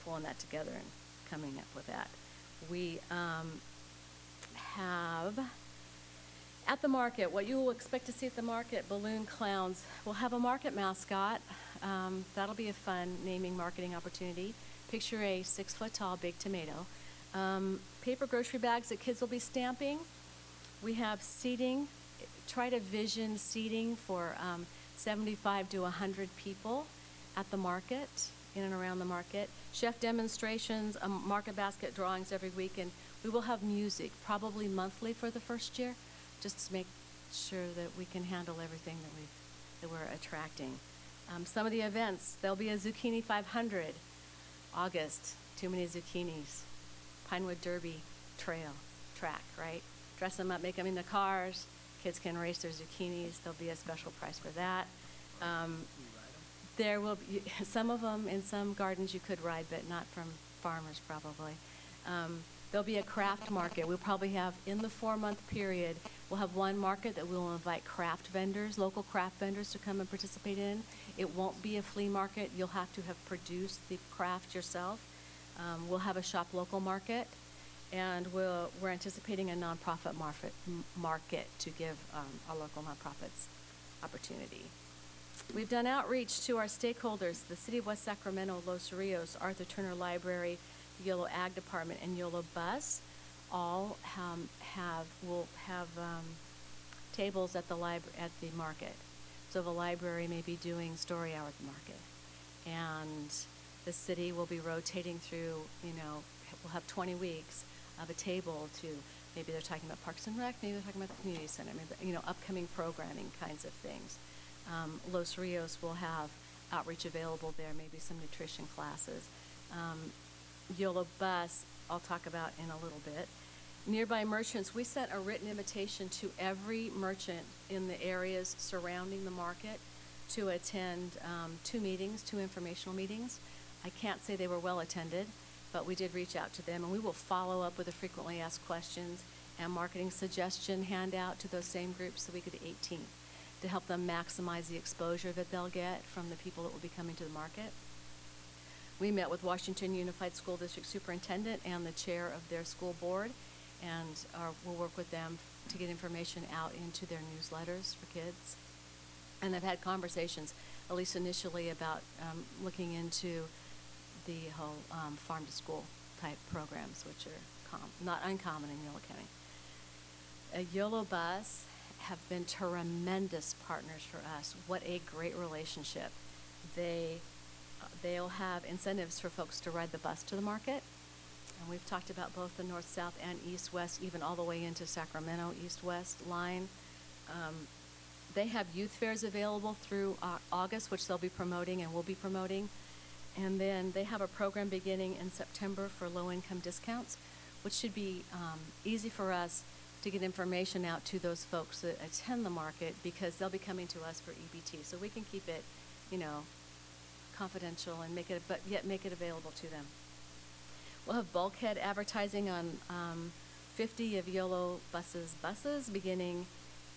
pulling that together and coming up with that. We have at the market, what you will expect to see at the market, balloon clowns. We'll have a market mascot. That'll be a fun naming marketing opportunity. Picture a 6-foot-tall big tomato. Paper grocery bags that kids will be stamping. We have seating. Try to vision seating for 75 to 100 people at the market, in and around the market. Chef demonstrations, market basket drawings every week, and we will have music, probably monthly for the first year, just to make sure that we can handle everything that we're attracting. Some of the events, there'll be a Zucchini 500, August, too many zucchinis, Pinewood Derby track, right? Dress them up, make them into cars. Kids can race their zucchinis. There'll be a special price for that. There will be some of them in some gardens you could ride, but not from farmers probably. There'll be a craft market. We'll probably have, in the 4-month period, we'll have one market that we'll invite craft vendors, local craft vendors, to come and participate in. It won't be a flea market. You'll have to have produced the craft yourself. We'll have a shop local market, and we're anticipating a nonprofit market to give our local nonprofits opportunity. We've done outreach to our stakeholders, the City of West Sacramento, Los Rios, Arthur Turner Library, YOLO Ag Department, and YOLO Bus all will have tables at the at the market. So the library may be doing story hour at the market. And the city will be rotating through, we'll have 20 weeks of a table to, maybe they're talking about Parks and Rec, maybe they're talking about the community center, maybe, upcoming programming kinds of things. Los Rios will have outreach available there, maybe some nutrition classes. YOLO Bus, I'll talk about in a little bit. Nearby merchants, we sent a written invitation to every merchant in the areas surrounding the market to attend 2 meetings, 2 informational meetings. I can't say they were well attended, but we did reach out to them, and we will follow up with the frequently asked questions and marketing suggestion handout to those same groups the week of the 18th to help them maximize the exposure that they'll get from the people that will be coming to the market. We met with Washington Unified School District Superintendent and the chair of their school board, and we'll work with them to get information out into their newsletters for kids. And I've had conversations, at least initially, about looking into the whole farm-to-school type programs, which are not uncommon in Yolo County. YOLO Bus have been tremendous partners for us. What a great relationship. They'll have incentives for folks to ride the bus to the market. And we've talked about both the north-south and east-west, even all the way into Sacramento east-west line. They have youth fairs available through August, which they'll be promoting and will be promoting. And then they have a program beginning in September for low-income discounts, which should be easy for us to get information out to those folks that attend the market, because they'll be coming to us for EBT. So we can keep it, confidential and but yet make it available to them. We'll have bulkhead advertising on 50 of YOLO buses beginning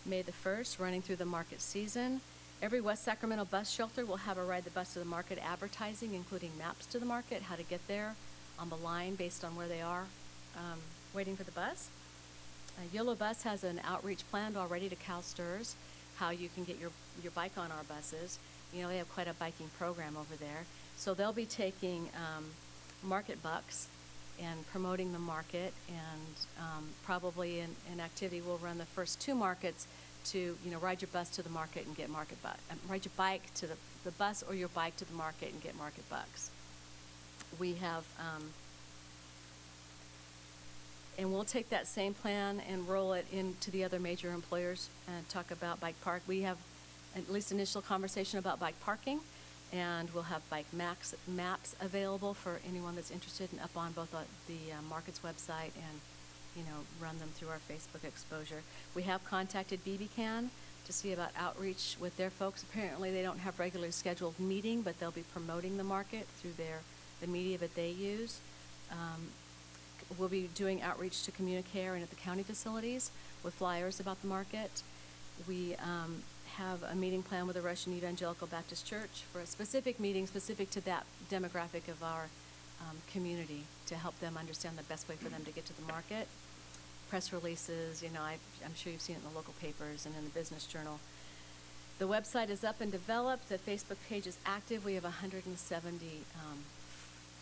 May the 1st, running through the market season. Every West Sacramento bus shelter will have a Ride the Bus to the Market advertising, including maps to the market, how to get there on the line based on where they are waiting for the bus. YOLO Bus has an outreach planned already to CalSTRS, how you can get your bike on our buses. They have quite a biking program over there. So they'll be taking market bucks and promoting the market, and probably in activity we'll run the first 2 markets to ride your bus to the market and get ride your bike to the bus or your bike to the market and get market bucks. We have and we'll take that same plan and roll it into the other major employers and talk about bike park. We have at least initial conversation about bike parking, and we'll have bike maps available for anyone that's interested, and up on both the market's website and run them through our Facebook exposure. We have contacted BBCAN to see about outreach with their folks. Apparently they don't have regularly scheduled meeting, but they'll be promoting the market through the media that they use. We'll be doing outreach to Communicare and at the county facilities with flyers about the market. We have a meeting planned with the Russian Evangelical Baptist Church for a specific meeting specific to that demographic of our community, to help them understand the best way for them to get to the market. Press releases, I'm sure you've seen it in the local papers and in the Business Journal. The website is up and developed. The Facebook page is active. We have 170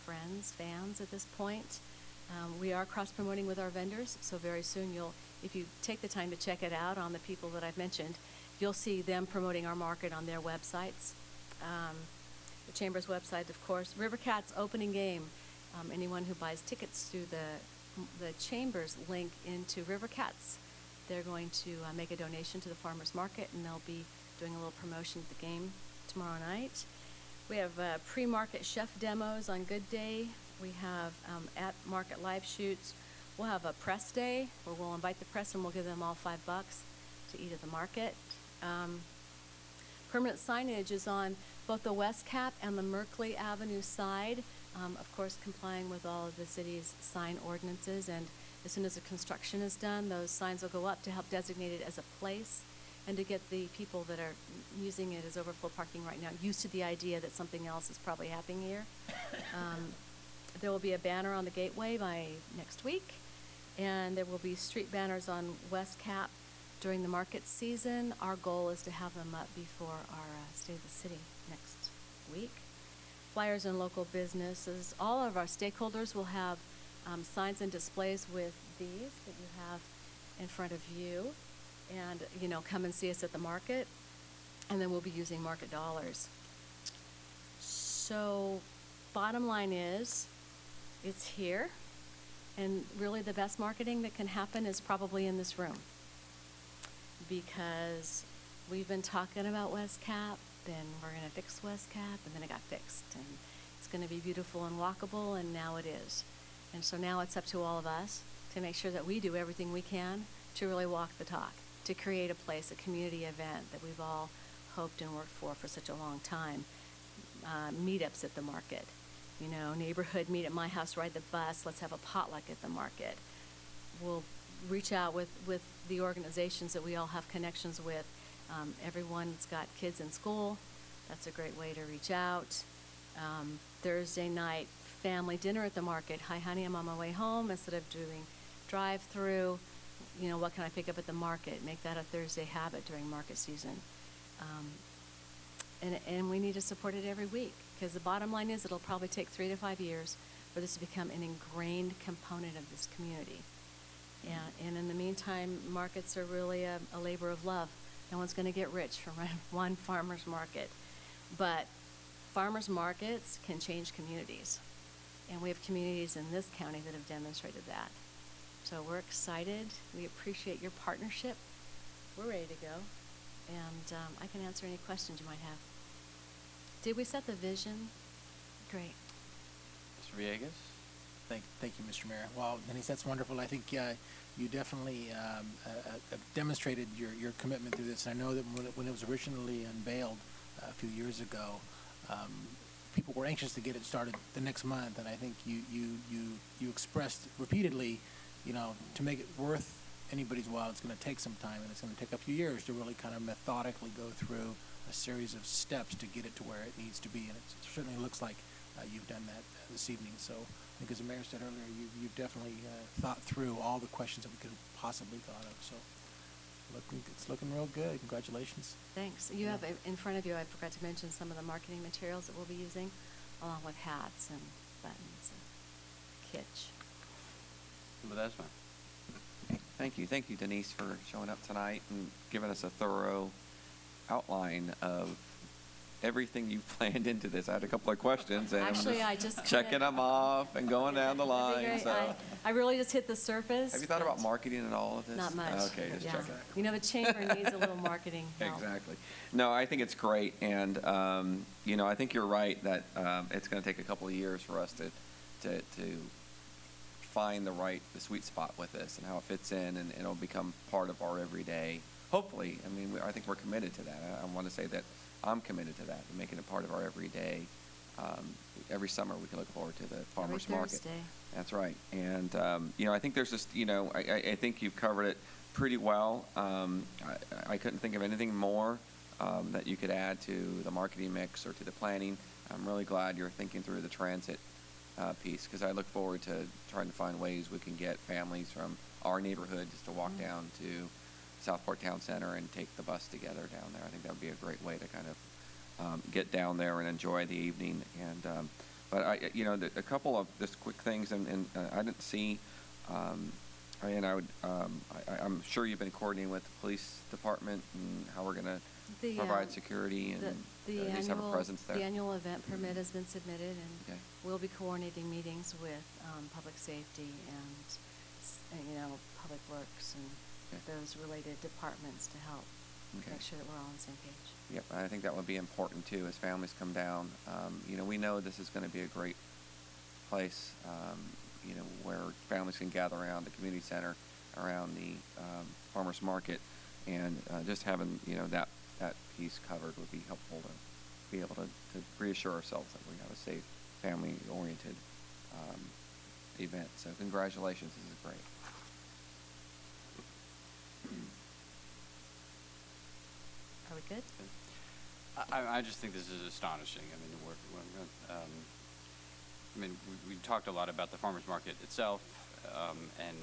fans at this point. We are cross-promoting with our vendors, so very soon if you take the time to check it out on the people that I've mentioned, you'll see them promoting our market on their websites. The Chamber's website, of course. River Cats opening game. Anyone who buys tickets through the Chamber's link into River Cats, they're going to make a donation to the farmers market, and they'll be doing a little promotion at the game tomorrow night. We have pre-market chef demos on Good Day. We have at market live shoots. We'll have a press day where we'll invite the press and we'll give them all $5 to eat at the market. Permanent signage is on both the West Cap and the Merkley Avenue side, of course complying with all of the city's sign ordinances, and as soon as the construction is done, those signs will go up to help designate it as a place and to get the people that are using it as overflow parking right now used to the idea that something else is probably happening here. There will be a banner on the gateway by next week, and there will be street banners on West Cap during the market season. Our goal is to have them up before our State of the City next week. Flyers in local businesses. All of our stakeholders will have signs and displays with these that you have in front of you. and, come and see us at the market, and then we'll be using market dollars. So, bottom line is, it's here, and really the best marketing that can happen is probably in this room. Because we've been talking about West Cap, then we're going to fix West Cap, and then it got fixed. And it's going to be beautiful and walkable, and now it is. And so now it's up to all of us to make sure that we do everything we can to really walk the talk, to create a place, a community event that we've all hoped and worked for such a long time. Meetups at the market, neighborhood meet at my house, ride the bus, let's have a potluck at the market. We'll reach out with the organizations that we all have connections with. Everyone's got kids in school. That's a great way to reach out. Thursday night, family dinner at the market. Hi, honey, I'm on my way home. Instead of doing drive-through, what can I pick up at the market? Make that a Thursday habit during market season. And we need to support it every week, because the bottom line is it'll probably take 3 to 5 years for this to become an ingrained component of this community. And in the meantime, markets are really a labor of love. No one's going to get rich from one farmer's market. But farmers markets can change communities. And we have communities in this county that have demonstrated that. So we're excited. We appreciate your partnership. We're ready to go. And I can answer any questions you might have. Did we set the vision? Great. Mr. Villegas? Thank you, Mr. Mayor. Well, Denise, that's wonderful. I think you definitely have demonstrated your commitment through this. I know that when it was originally unveiled a few years ago, people were anxious to get it started the next month, and I think you expressed repeatedly, to make it worth anybody's while, it's going to take some time, and it's going to take a few years to really kind of methodically go through a series of steps to get it to where it needs to be, and it certainly looks like you've done that this evening. So I think, as the mayor said earlier, you've definitely thought through all the questions that we could have possibly thought of. So it's looking real good. Congratulations. Thanks. You have in front of you, I forgot to mention some of the marketing materials that we'll be using, along with hats and buttons and kitsch. Ledesma. Thank you, Denise, for showing up tonight and giving us a thorough outline of everything you've planned into this. I had a couple of questions, and Actually, I'm just checking them off and going down the line. So. I really just hit the surface. Have you thought about marketing and all of this? Not much. Okay, just checking. The chamber needs a little marketing help. Exactly. No, I think it's great, and I think you're right that it's going to take a couple of years for us to find the sweet spot with this and how it fits in, and it'll become part of our everyday. Hopefully, I think we're committed to that. I want to say that I'm committed to that, making it part of our everyday. Every summer we can look forward to the farmers market. Thursday. That's right, and I think there's just I think you've covered it pretty well. I couldn't think of anything more that you could add to the marketing mix or to the planning. I'm really glad you're thinking through the transit piece, because I look forward to trying to find ways we can get families from our neighborhood just to walk down to Southport Town Center and take the bus together down there. I think that would be a great way to kind of get down there and enjoy the evening. And but a couple of just quick things, and I didn't see. And I'm sure you've been coordinating with the police department and how we're going to provide security and at least have a presence there. The annual event permit has been submitted, and okay. We'll be coordinating meetings with public safety and public works and those related departments to help make sure that we're all on the same page. Yep, I think that would be important too as families come down. We know this is going to be a great place. Where families can gather around the community center, around the farmers market, and just having that piece covered would be helpful to be able to reassure ourselves that we have a safe, family-oriented event. So congratulations, this is great. Are we good? I just think this is astonishing. We talked a lot about the farmers market itself, and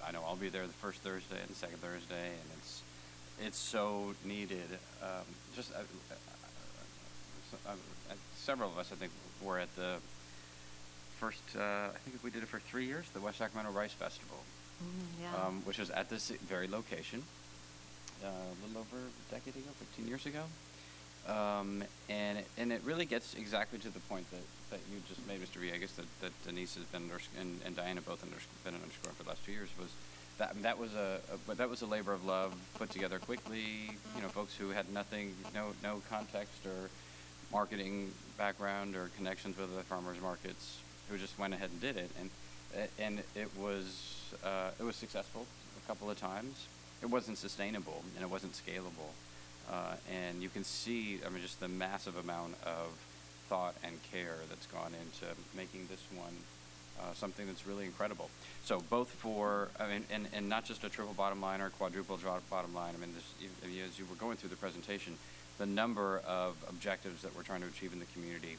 I know I'll be there the first Thursday and the second Thursday, and it's so needed. Several of us, I think, were at the first. I think we did it for 3 years, the West Sacramento Rice Festival, which was at this very location. a little over a decade ago, 15 years ago. And it really gets exactly to the point that you just made, Mr. V. I guess that Denise has been and Diana both been underscoring for the last 2 years was that was a labor of love put together quickly. You know, folks who had nothing, no context or marketing background or connections with the farmers markets, who just went ahead and did it, and it was successful a couple of times. It wasn't sustainable and it wasn't scalable. And you can see, I mean, just the massive amount of thought and care that's gone into making this one something that's really incredible. So both for, I mean, and not just a triple bottom line or quadruple bottom line. I mean, as you were going through the presentation, the number of objectives that we're trying to achieve in the community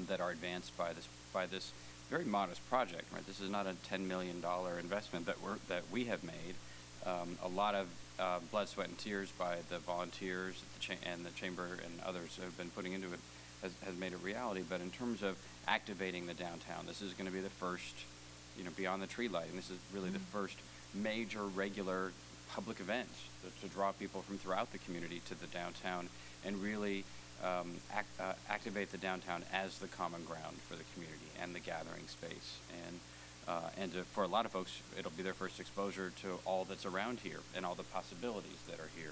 that are advanced by this very modest project. Right, this is not a $10 million investment that we have made. A lot of blood, sweat, and tears by the volunteers and the chamber and others who have been putting into it has made it reality. But in terms of activating the downtown, this is going to be the first, beyond the tree lighting, this is really the first major regular public event to draw people from throughout the community to the downtown and really activate the downtown as the common ground for the community and the gathering space. And for a lot of folks, it'll be their first exposure to all that's around here and all the possibilities that are here.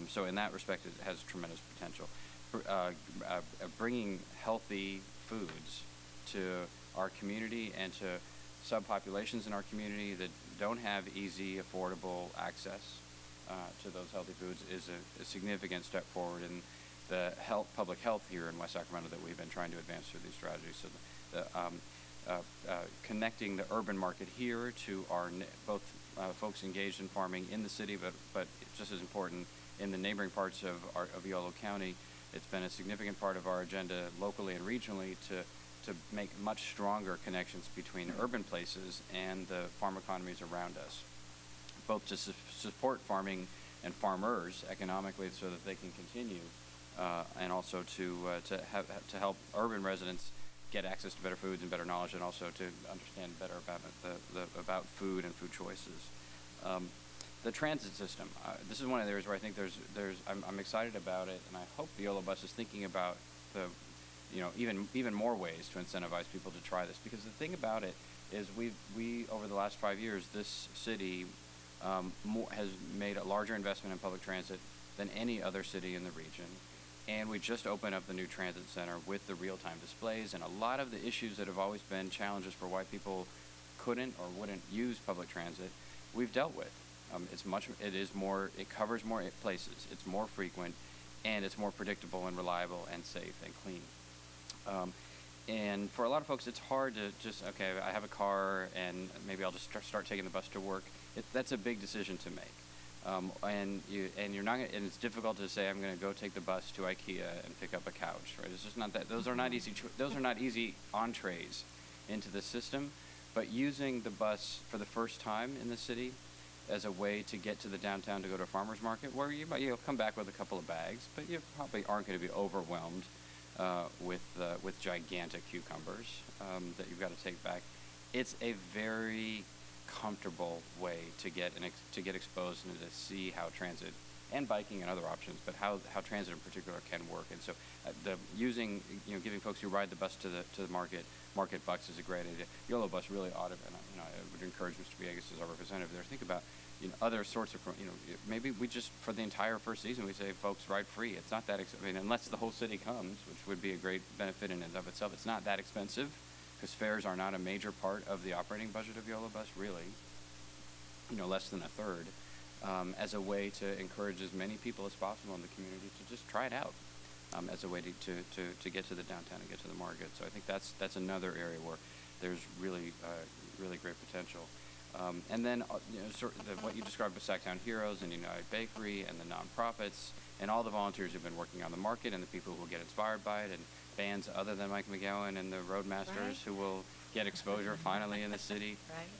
So in that respect, it has tremendous potential. Bringing healthy foods to our community and to subpopulations in our community that don't have easy, affordable access to those healthy foods is a significant step forward in the public health here in West Sacramento that we've been trying to advance through these strategies. So connecting the urban market here to our both folks engaged in farming in the city, but just as important in the neighboring parts of Yolo County. It's been a significant part of our agenda locally and regionally to make much stronger connections between urban places and the farm economies around us, both to support farming and farmers economically so that they can continue, and also to help urban residents get access to better foods and better knowledge, and also to understand better about food and food choices. The transit system. This is one of the areas where I think I'm excited about it, and I hope the Yolo Bus is thinking about even more ways to incentivize people to try this. Because the thing about it is, we over the last 5 years, this city has made a larger investment in public transit than any other city in the region. And we just opened up the new transit center with the real-time displays, and a lot of the issues that have always been challenges for why people couldn't or wouldn't use public transit, we've dealt with. It covers more places, it's more frequent, and it's more predictable and reliable and safe and clean. And for a lot of folks, it's hard to just, okay, I have a car and maybe I'll just start taking the bus to work. That's a big decision to make. And you're not gonna, and it's difficult to say I'm going to go take the bus to IKEA and pick up a couch, right? It's just not that. Those are not easy entrees into the system. But using the bus for the first time in the city as a way to get to the downtown to go to a farmer's market, where you'll come back with a couple of bags, but you probably aren't going to be overwhelmed with gigantic cucumbers that you've got to take back. It's a very comfortable way to get exposed and to see how transit and biking and other options, but how transit in particular can work. And so giving folks who ride the bus to the market bucks is a great idea. Yolo Bus really ought to, and I would encourage Mr. Villegas as our representative there, think about other sorts of, maybe we just, for the entire first season, we say folks ride free. It's not that unless the whole city comes, which would be a great benefit in and of itself. It's not that expensive, because fares are not a major part of the operating budget of Yolo Bus, really, less than a third, as a way to encourage as many people as possible in the community to just try it out, as a way to get to the downtown and get to the market. So I think that's another area where there's really great potential. And then what you described with Sacktown Heroes and United Bakery and the nonprofits and all the volunteers who've been working on the market and the people who will get inspired by it, and bands other than Mike McGowan and the Roadmasters who will get exposure finally in the city.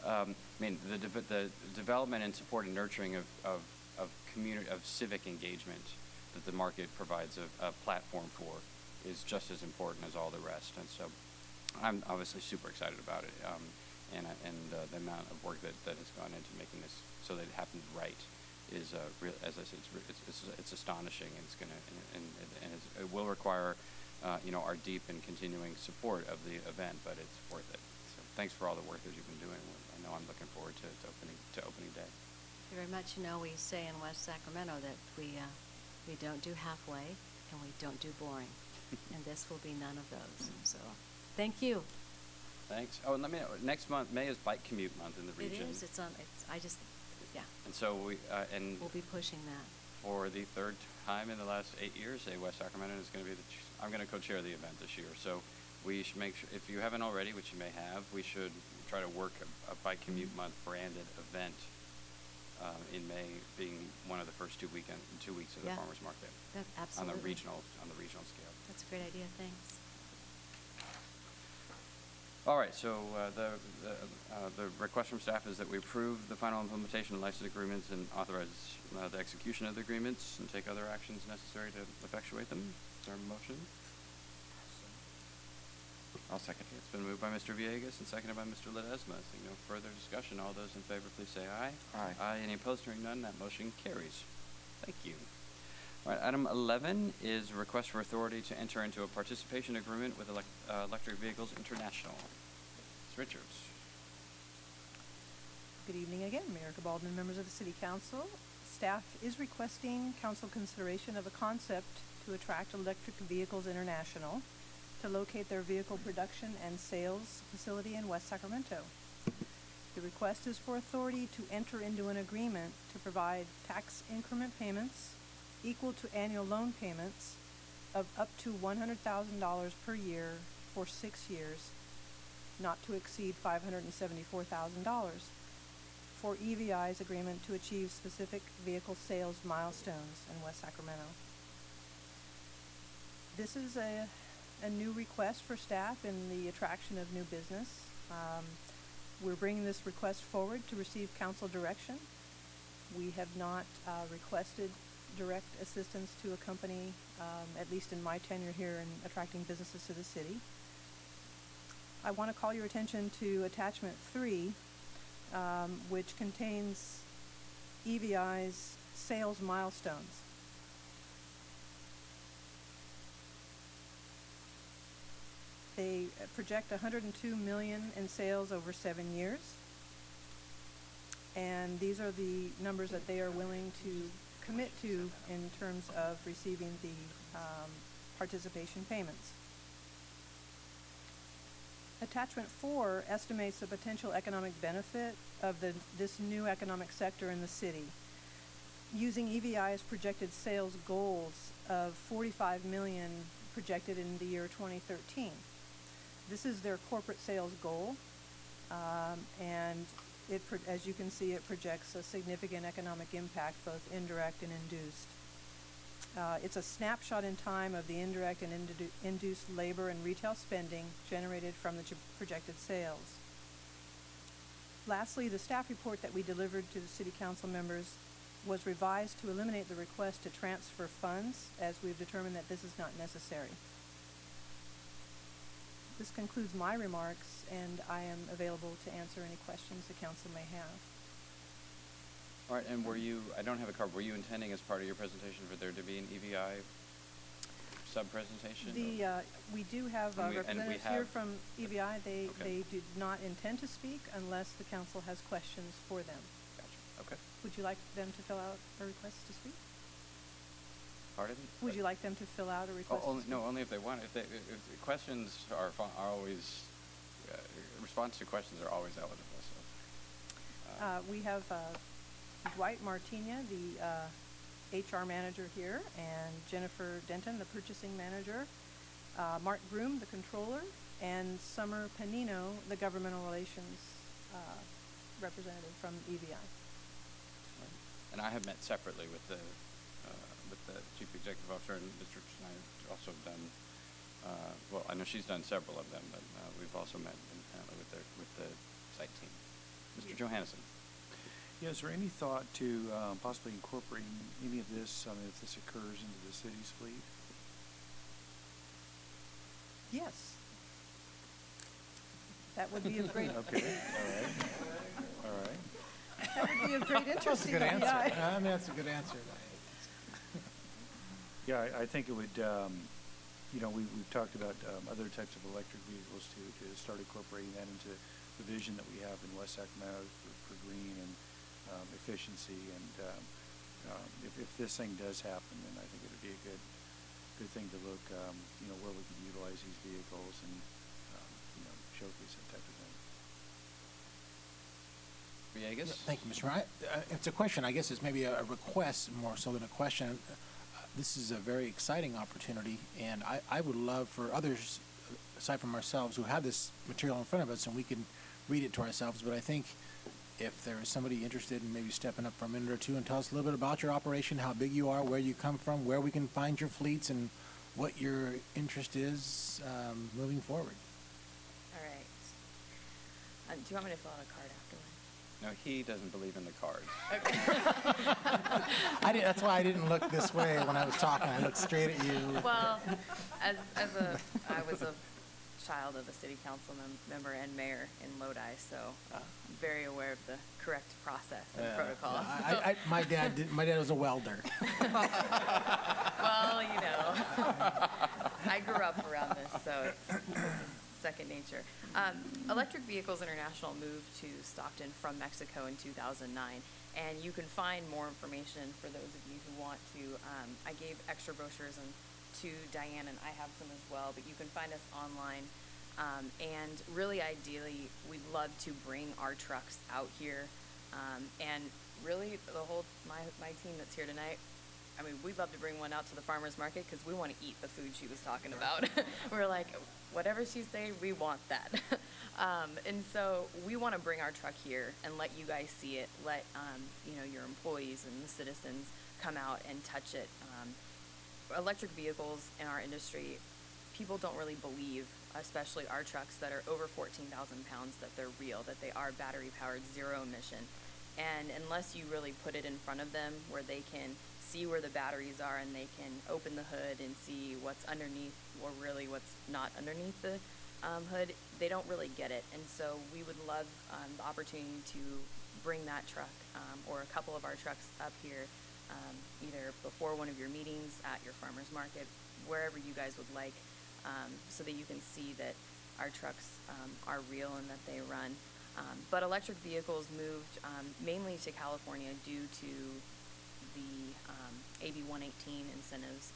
Right. The development and support and nurturing of community, of civic engagement that the market provides a platform for is just as important as all the rest. And so I'm obviously super excited about it, and the amount of work that has gone into making this so that it happens right. as I said, it's astonishing, and it's gonna, it will require, our deep and continuing support of the event, but it's worth it. So thanks for all the work that you've been doing. I know I'm looking forward to opening day. Thank you very much. We say in West Sacramento that we don't do halfway and we don't do boring. And this will be none of those. So thank you. Thanks. Oh, and let me know, next month, May is Bike Commute Month in the region. It is. Yeah. And so We'll be pushing that. for the third time in the last 8 years, West Sacramento is going to be I'm going to co-chair the event this year. So we should make sure, if you haven't already, which you may have, we should try to work a Bike Commute Month branded event in May, being one of the first 2 weeks of the Yeah. farmers market. Absolutely. On the regional scale. That's a great idea. Thanks. All right, so the request from staff is that we approve the final implementation and license agreements and authorize the execution of the agreements and take other actions necessary to effectuate them. Is there a motion? I'll second. It's been moved by Mr. Villegas and seconded by Mr. Ledesma. Seeing no further discussion, all those in favor, please say aye. Aye. Aye. Any opposed? Hearing none, that motion carries. Thank you. All right, item 11 is a request for authority to enter into a participation agreement with Electric Vehicles International. Ms. Richards. Good evening again, Mayor Baldwin, members of the City Council. Staff is requesting council consideration of a concept to attract Electric Vehicles International to locate their vehicle production and sales facility in West Sacramento. The request is for authority to enter into an agreement to provide tax increment payments equal to annual loan payments of up to $100,000 per year for 6 years, not to exceed $574,000, for EVI's agreement to achieve specific vehicle sales milestones in West Sacramento. This is a new request for staff in the attraction of new business. We're bringing this request forward to receive council direction. We have not requested direct assistance to a company, at least in my tenure here in attracting businesses to the city. I want to call your attention to attachment 3, which contains EVI's sales milestones. They project $102 million in sales over 7 years. And these are the numbers that they are willing to commit to in terms of receiving the participation payments. Attachment 4 estimates the potential economic benefit of this new economic sector in the city, using EVI's projected sales goals of $45 million projected in the year 2013. This is their corporate sales goal, and as you can see, it projects a significant economic impact, both indirect and induced. It's a snapshot in time of the indirect and induced labor and retail spending generated from the projected sales. Lastly, the staff report that we delivered to the City Council members was revised to eliminate the request to transfer funds, as we've determined that this is not necessary. This concludes my remarks, and I am available to answer any questions the council may have. All right, and I don't have a card, were you intending as part of your presentation for there to be an EVI sub-presentation? We do have representatives here from EVI. They did not intend to speak unless the council has questions for them. Gotcha, okay. Would you like them to fill out a request to speak? Pardon? Would you like them to fill out a request to speak? No, only if they want. If the questions are always, response to questions are always eligible. So. We have Dwight Martinia, the HR manager here, and Jennifer Denton, the purchasing manager, Mark Broom, the controller, and Summer Panino, the governmental relations representative from EVI. And I have met separately with the chief executive officer, and Mr. and I have also done. Well, I know she's done several of them, but we've also met independently with the site team. Mr. Johannesson. Yeah, is there any thought to possibly incorporating any of this, if this occurs, into the city's fleet? Yes. That would be a great. Okay. All right. That would be be of great interest That's a to good you. answer. Yeah. I mean, that's a good answer. Yeah, I think it would, we've talked about other types of electric vehicles to start incorporating that into the vision that we have in West Sacramento for green and efficiency. And if this thing does happen, then I think it would be a good thing to look, where we can utilize these vehicles and, showcase that type of thing. Villegas? Thank you, Mr. Ryan. It's a question, I guess it's maybe a request more so than a question. This is a very exciting opportunity, and I would love for others, aside from ourselves, who have this material in front of us and we can read it to ourselves, but I think if there is somebody interested in maybe stepping up for a minute or two and tell us a little bit about your operation, how big you are, where you come from, where we can find your fleets, and what your interest is moving forward. All right. Do you want me to fill out a card afterwards? No, he doesn't believe in the cards. Okay. That's why I didn't look this way when I was talking. I looked straight at you. Well, I was a child of a city council member and mayor in Lodi, so I'm very aware of the correct process and protocols. My dad was a welder. Well, I grew up around this, so this is second nature. Electric Vehicles International moved to Stockton from Mexico in 2009, and you can find more information for those of you who want to. I gave extra brochures to Diane, and I have some as well, but you can find us online. And really, ideally, we'd love to bring our trucks out here, and really, my team that's here tonight, I mean, we'd love to bring one out to the farmer's market because we want to eat the food she was talking about. We're like, whatever she's saying, we want that. And so we want to bring our truck here and let you guys see it. Let your employees and the citizens come out and touch it. Electric vehicles in our industry, people don't really believe, especially our trucks that are over 14,000 pounds, that they're real, that they are battery powered, zero emission. And unless you really put it in front of them where they can see where the batteries are and they can open the hood and see what's underneath or really what's not underneath the hood, they don't really get it. And so we would love the opportunity to bring that truck or a couple of our trucks up here, either before one of your meetings, at your farmer's market, wherever you guys would like, so that you can see that our trucks are real and that they run. But electric vehicles moved mainly to California due to the AB 118 incentives.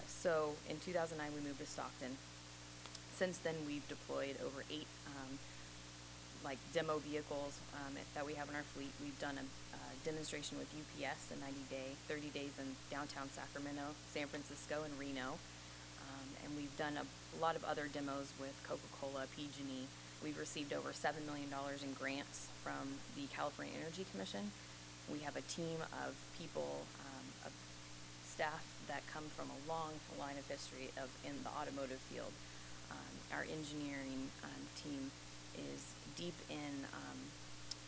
So in 2009, we moved to Stockton. Since then, we've deployed over 8 demo vehicles that we have in our fleet. We've done a demonstration with UPS, a 90-day, 30 days in downtown Sacramento, San Francisco, and Reno. And we've done a lot of other demos with Coca-Cola, PG&E. We've received over $7 million in grants from the California Energy Commission. We have a team of people, of staff that come from a long line of history in the automotive field. Our engineering team is deep in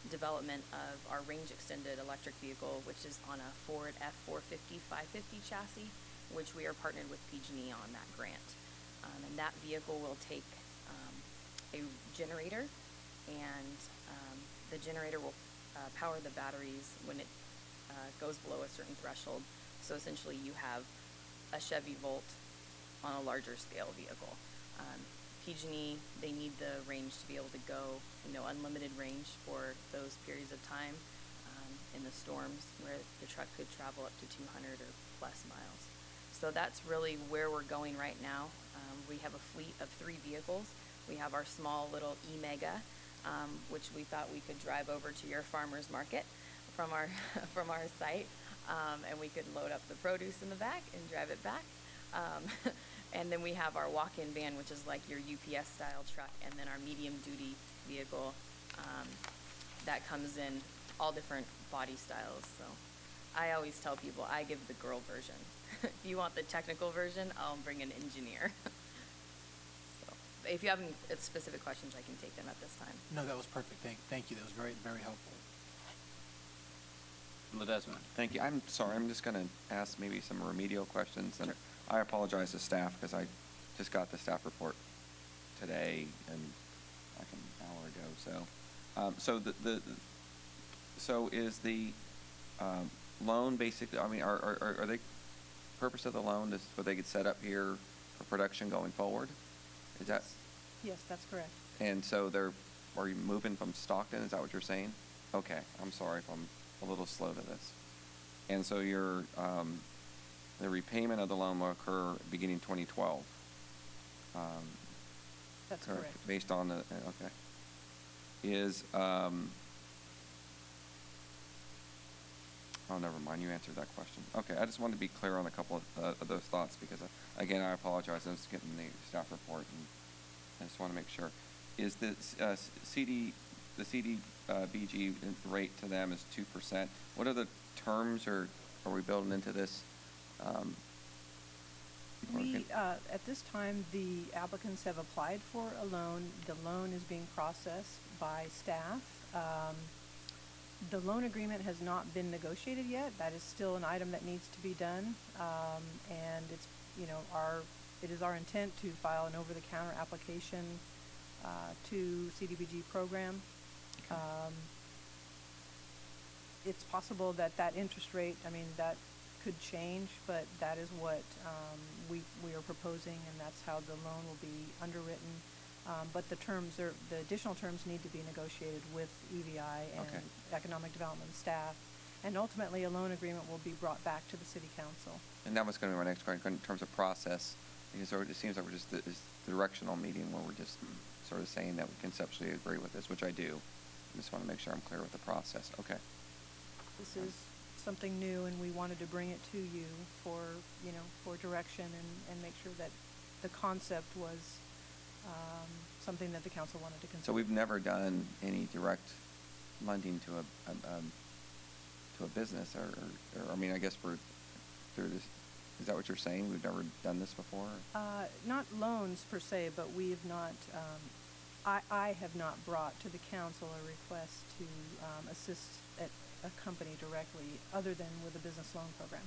development of our range extended electric vehicle, which is on a Ford F450 550 chassis, which we are partnered with PG&E on that grant. And that vehicle will take a generator, and the generator will power the batteries when it goes below a certain threshold. So essentially you have a Chevy Volt on a larger scale vehicle. PG&E, they need the range to be able to go, unlimited range for those periods of time in the storms where the truck could travel up to 200 or plus miles. So that's really where we're going right now. We have a fleet of 3 vehicles. We have our small little E-Mega, which we thought we could drive over to your farmer's market from our from our site, and we could load up the produce in the back and drive it back. And then we have our walk-in van, which is like your UPS style truck, and then our medium-duty vehicle that comes in all different body styles. So I always tell people I give the girl version. If you want the technical version, I'll bring an engineer. So if you have any specific questions, I can take them at this time. No, that was perfect. Thank you. That was very, very helpful. Ledesma. Thank you. I'm sorry, I'm just going to ask maybe some remedial questions, and I apologize to staff because I just got the staff report today and like an hour ago. So, so So is the loan basically, I mean, are they, purpose of the loan is so they get set up here for production going forward? Is that? Yes, that's correct. And so are you moving from Stockton? Is that what you're saying? Okay, I'm sorry if I'm a little slow to this. And so the repayment of the loan will occur beginning 2012. That's correct. Based on the, okay. Oh, never mind, you answered that question. Okay, I just wanted to be clear on a couple of those thoughts because, again, I apologize, I was getting the staff report and I just want to make sure. Is the CDBG rate to them is 2%? What are the terms are we building into this? At this time, the applicants have applied for a loan. The loan is being processed by staff. The loan agreement has not been negotiated yet. That is still an item that needs to be done. And it's, it is our intent to file an over-the-counter application to CDBG program. It's possible that interest rate, that could change, but that is what we are proposing, and that's how the loan will be underwritten. But the additional terms need to be negotiated with EVI and Economic Development staff, and ultimately a loan agreement will be brought back to the City Council. And that was going to be my next question in terms of process, because it seems like we're just this directional meeting where we're just sort of saying that we conceptually agree with this, which I do. I just want to make sure I'm clear with the process. Okay. This is something new, and we wanted to bring it to you for direction and make sure that the concept was something that the council wanted to consider. So we've never done any direct lending to a business, or I guess through this. Is that what you're saying? We've never done this before? Not loans per se, but we have not. I have not brought to the council a request to assist at a company directly, other than with a business loan program.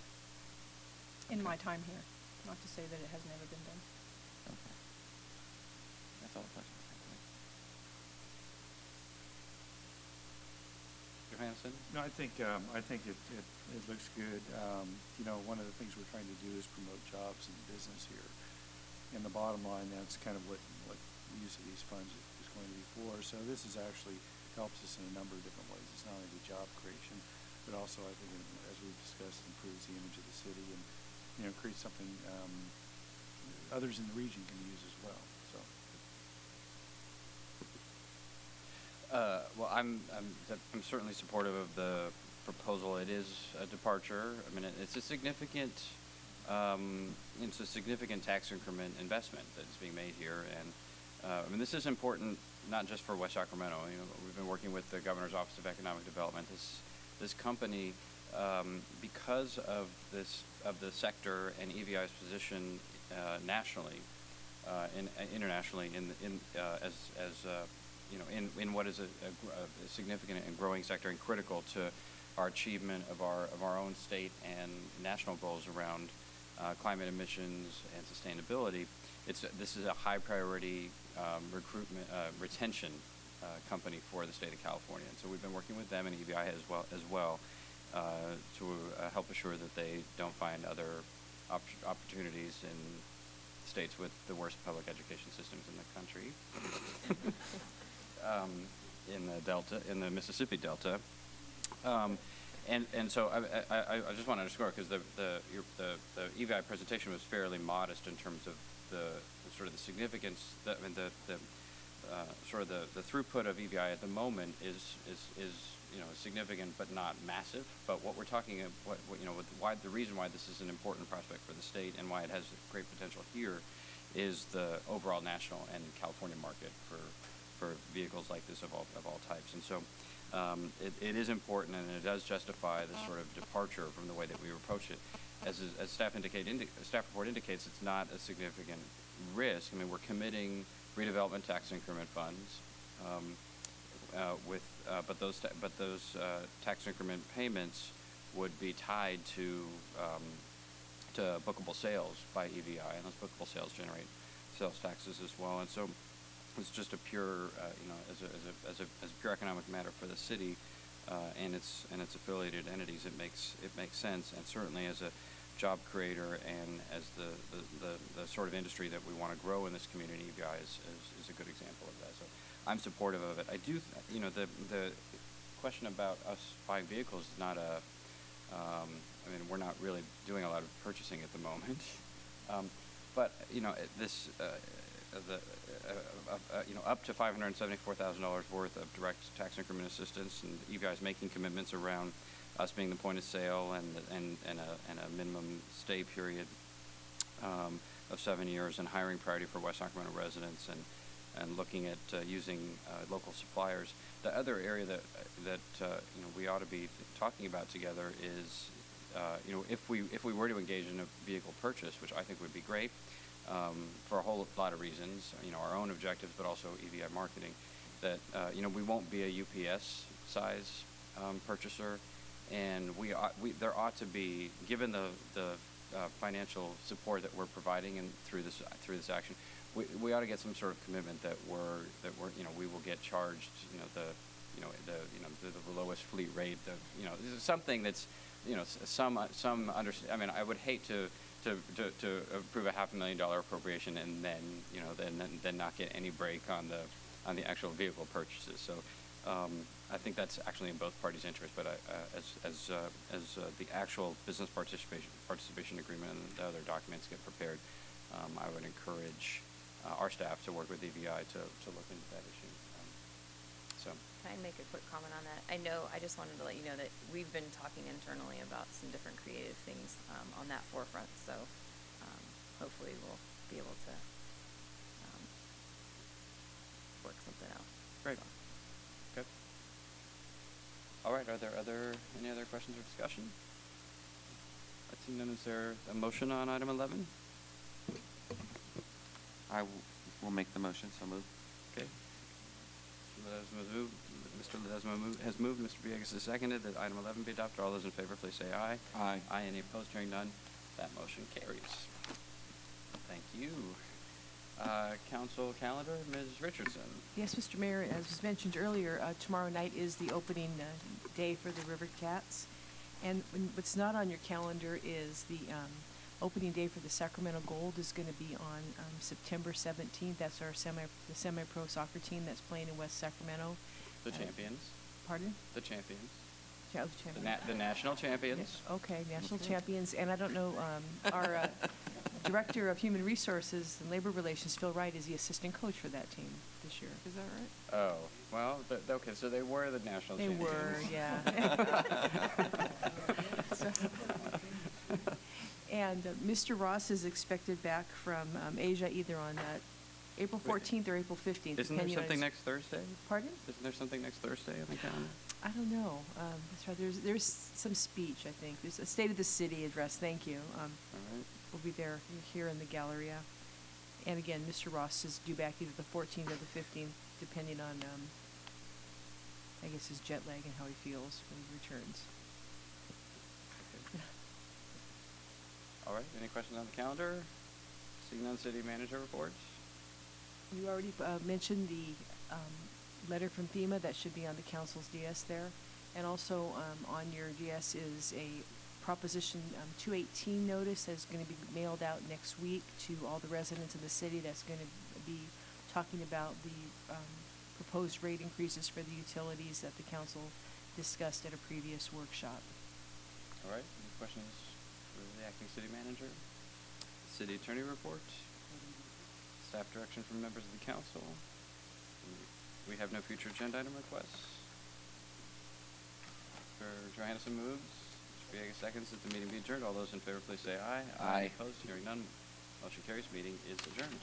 In my time here, not to say that it has never been done. Okay. That's all the questions. Johansson? No, I think it looks good. One of the things we're trying to do is promote jobs and business here. And the bottom line, that's kind of what the use of these funds is going to be for. So this is actually helps us in a number of different ways. It's not only the job creation, but also I think, as we've discussed, improves the image of the city and creates something others in the region can use as well. So. Well, I'm certainly supportive of the proposal. It is a departure. It's a significant tax increment investment that's being made here, and this is important not just for West Sacramento. We've been working with the Governor's Office of Economic Development. This company, because of the sector and EVI's position nationally, internationally, in what is a significant and growing sector and critical to our achievement of our own state and national goals around climate emissions and sustainability. This is a high priority retention company for the state of California, and so we've been working with them and EVI as well to help assure that they don't find other opportunities in states with the worst public education systems in the country. In the Mississippi Delta, and so I just want to underscore, because the EVI presentation was fairly modest in terms of the sort of the significance. The throughput of EVI at the moment is significant but not massive. But what we're talking about, the reason why this is an important prospect for the state and why it has great potential here, is the overall national and California market for vehicles like this of all types. And so it is important, and it does justify this sort of departure from the way that we approach it. As staff report indicates, it's not a significant risk. We're committing redevelopment tax increment funds, but those tax increment payments would be tied to bookable sales by EVI, and those bookable sales generate sales taxes as well. And so it's just a pure, as a pure economic matter for the city. and its affiliated entities, it makes sense. And certainly as a job creator and as the sort of industry that we want to grow in this community, you guys is a good example of that. So I'm supportive of it. I do, the question about us buying vehicles is not a, I mean, we're not really doing a lot of purchasing at the moment. But, this, up to $574,000 worth of direct tax increment assistance, and you guys making commitments around us being the point of sale and a minimum stay period of 7 years, and hiring priority for West Sacramento residents, and looking at using local suppliers. The other area that we ought to be talking about together is if we were to engage in a vehicle purchase, which I think would be great for a whole lot of reasons, our own objectives, but also EVI marketing, that we won't be a UPS size purchaser, and there ought to be, given the financial support that we're providing and through this action, we ought to get some sort of commitment that we will get charged the lowest fleet rate, something that's some I mean, I would hate to approve a $500,000 appropriation and then not get any break on the actual vehicle purchases. So I think that's actually in both parties' interest. But as the actual business participation agreement and the other documents get prepared, I would encourage our staff to work with EVI to look into that issue. Can I make a quick comment on that? I just wanted to let you know that we've been talking internally about some different creative things on that forefront. So hopefully we'll be able to work something out. Great. So. Good. All right. Are there any other questions or discussion? I see none. Is there a motion on item 11? I will make the motion, so move. Okay. Mr. Ledesma has moved. Mr. Villegas has seconded that item 11 be adopted. All those in favor, please say aye. Aye. Aye. Any opposed? Hearing none, that motion carries. Thank you. Council calendar, Ms. Richardson. Yes, Mr. Mayor, as was mentioned earlier, tomorrow night is the opening day for the River Cats. And what's not on your calendar is the opening day for the Sacramento Gold is going to be on September 17th. That's our semi-pro soccer team that's playing in West Sacramento. The champions. Pardon? The champions. The champions. The national champions. Yeah, okay, national champions. And I don't know, our Director of Human Resources and Labor Relations, Phil Wright, is the assistant coach for that team this year. Is that right? Oh, well, okay, so they were the national champions. They were, yeah. And Mr. Ross is expected back from Asia either on April 14th or April 15th. Isn't there something next Thursday? Pardon? Isn't there something next Thursday on the calendar? I don't know. That's right. There's some speech, I think. There's a State of the City address. Thank you. All right. We'll be there here in the Galleria. And again, Mr. Ross is due back either the 14th or the 15th, depending on, I guess, his jet lag and how he feels when he returns. Okay. All right. Any questions on the calendar? Seeing none, city manager reports. You already mentioned the letter from FEMA that should be on the council's DS there. And also on your DS is a Proposition 218 notice that's going to be mailed out next week to all the residents of the city. That's going to be talking about the proposed rate increases for the utilities that the council discussed at a previous workshop. All right. Any questions for the acting city manager? City attorney report? Staff direction from members of the council? We have no future agenda item requests. Mr. Johannesson moves. Mr. Villegas seconds that the meeting be adjourned. All those in favor, please say aye. Aye. Opposed? Hearing none. Motion carries. Meeting is adjourned.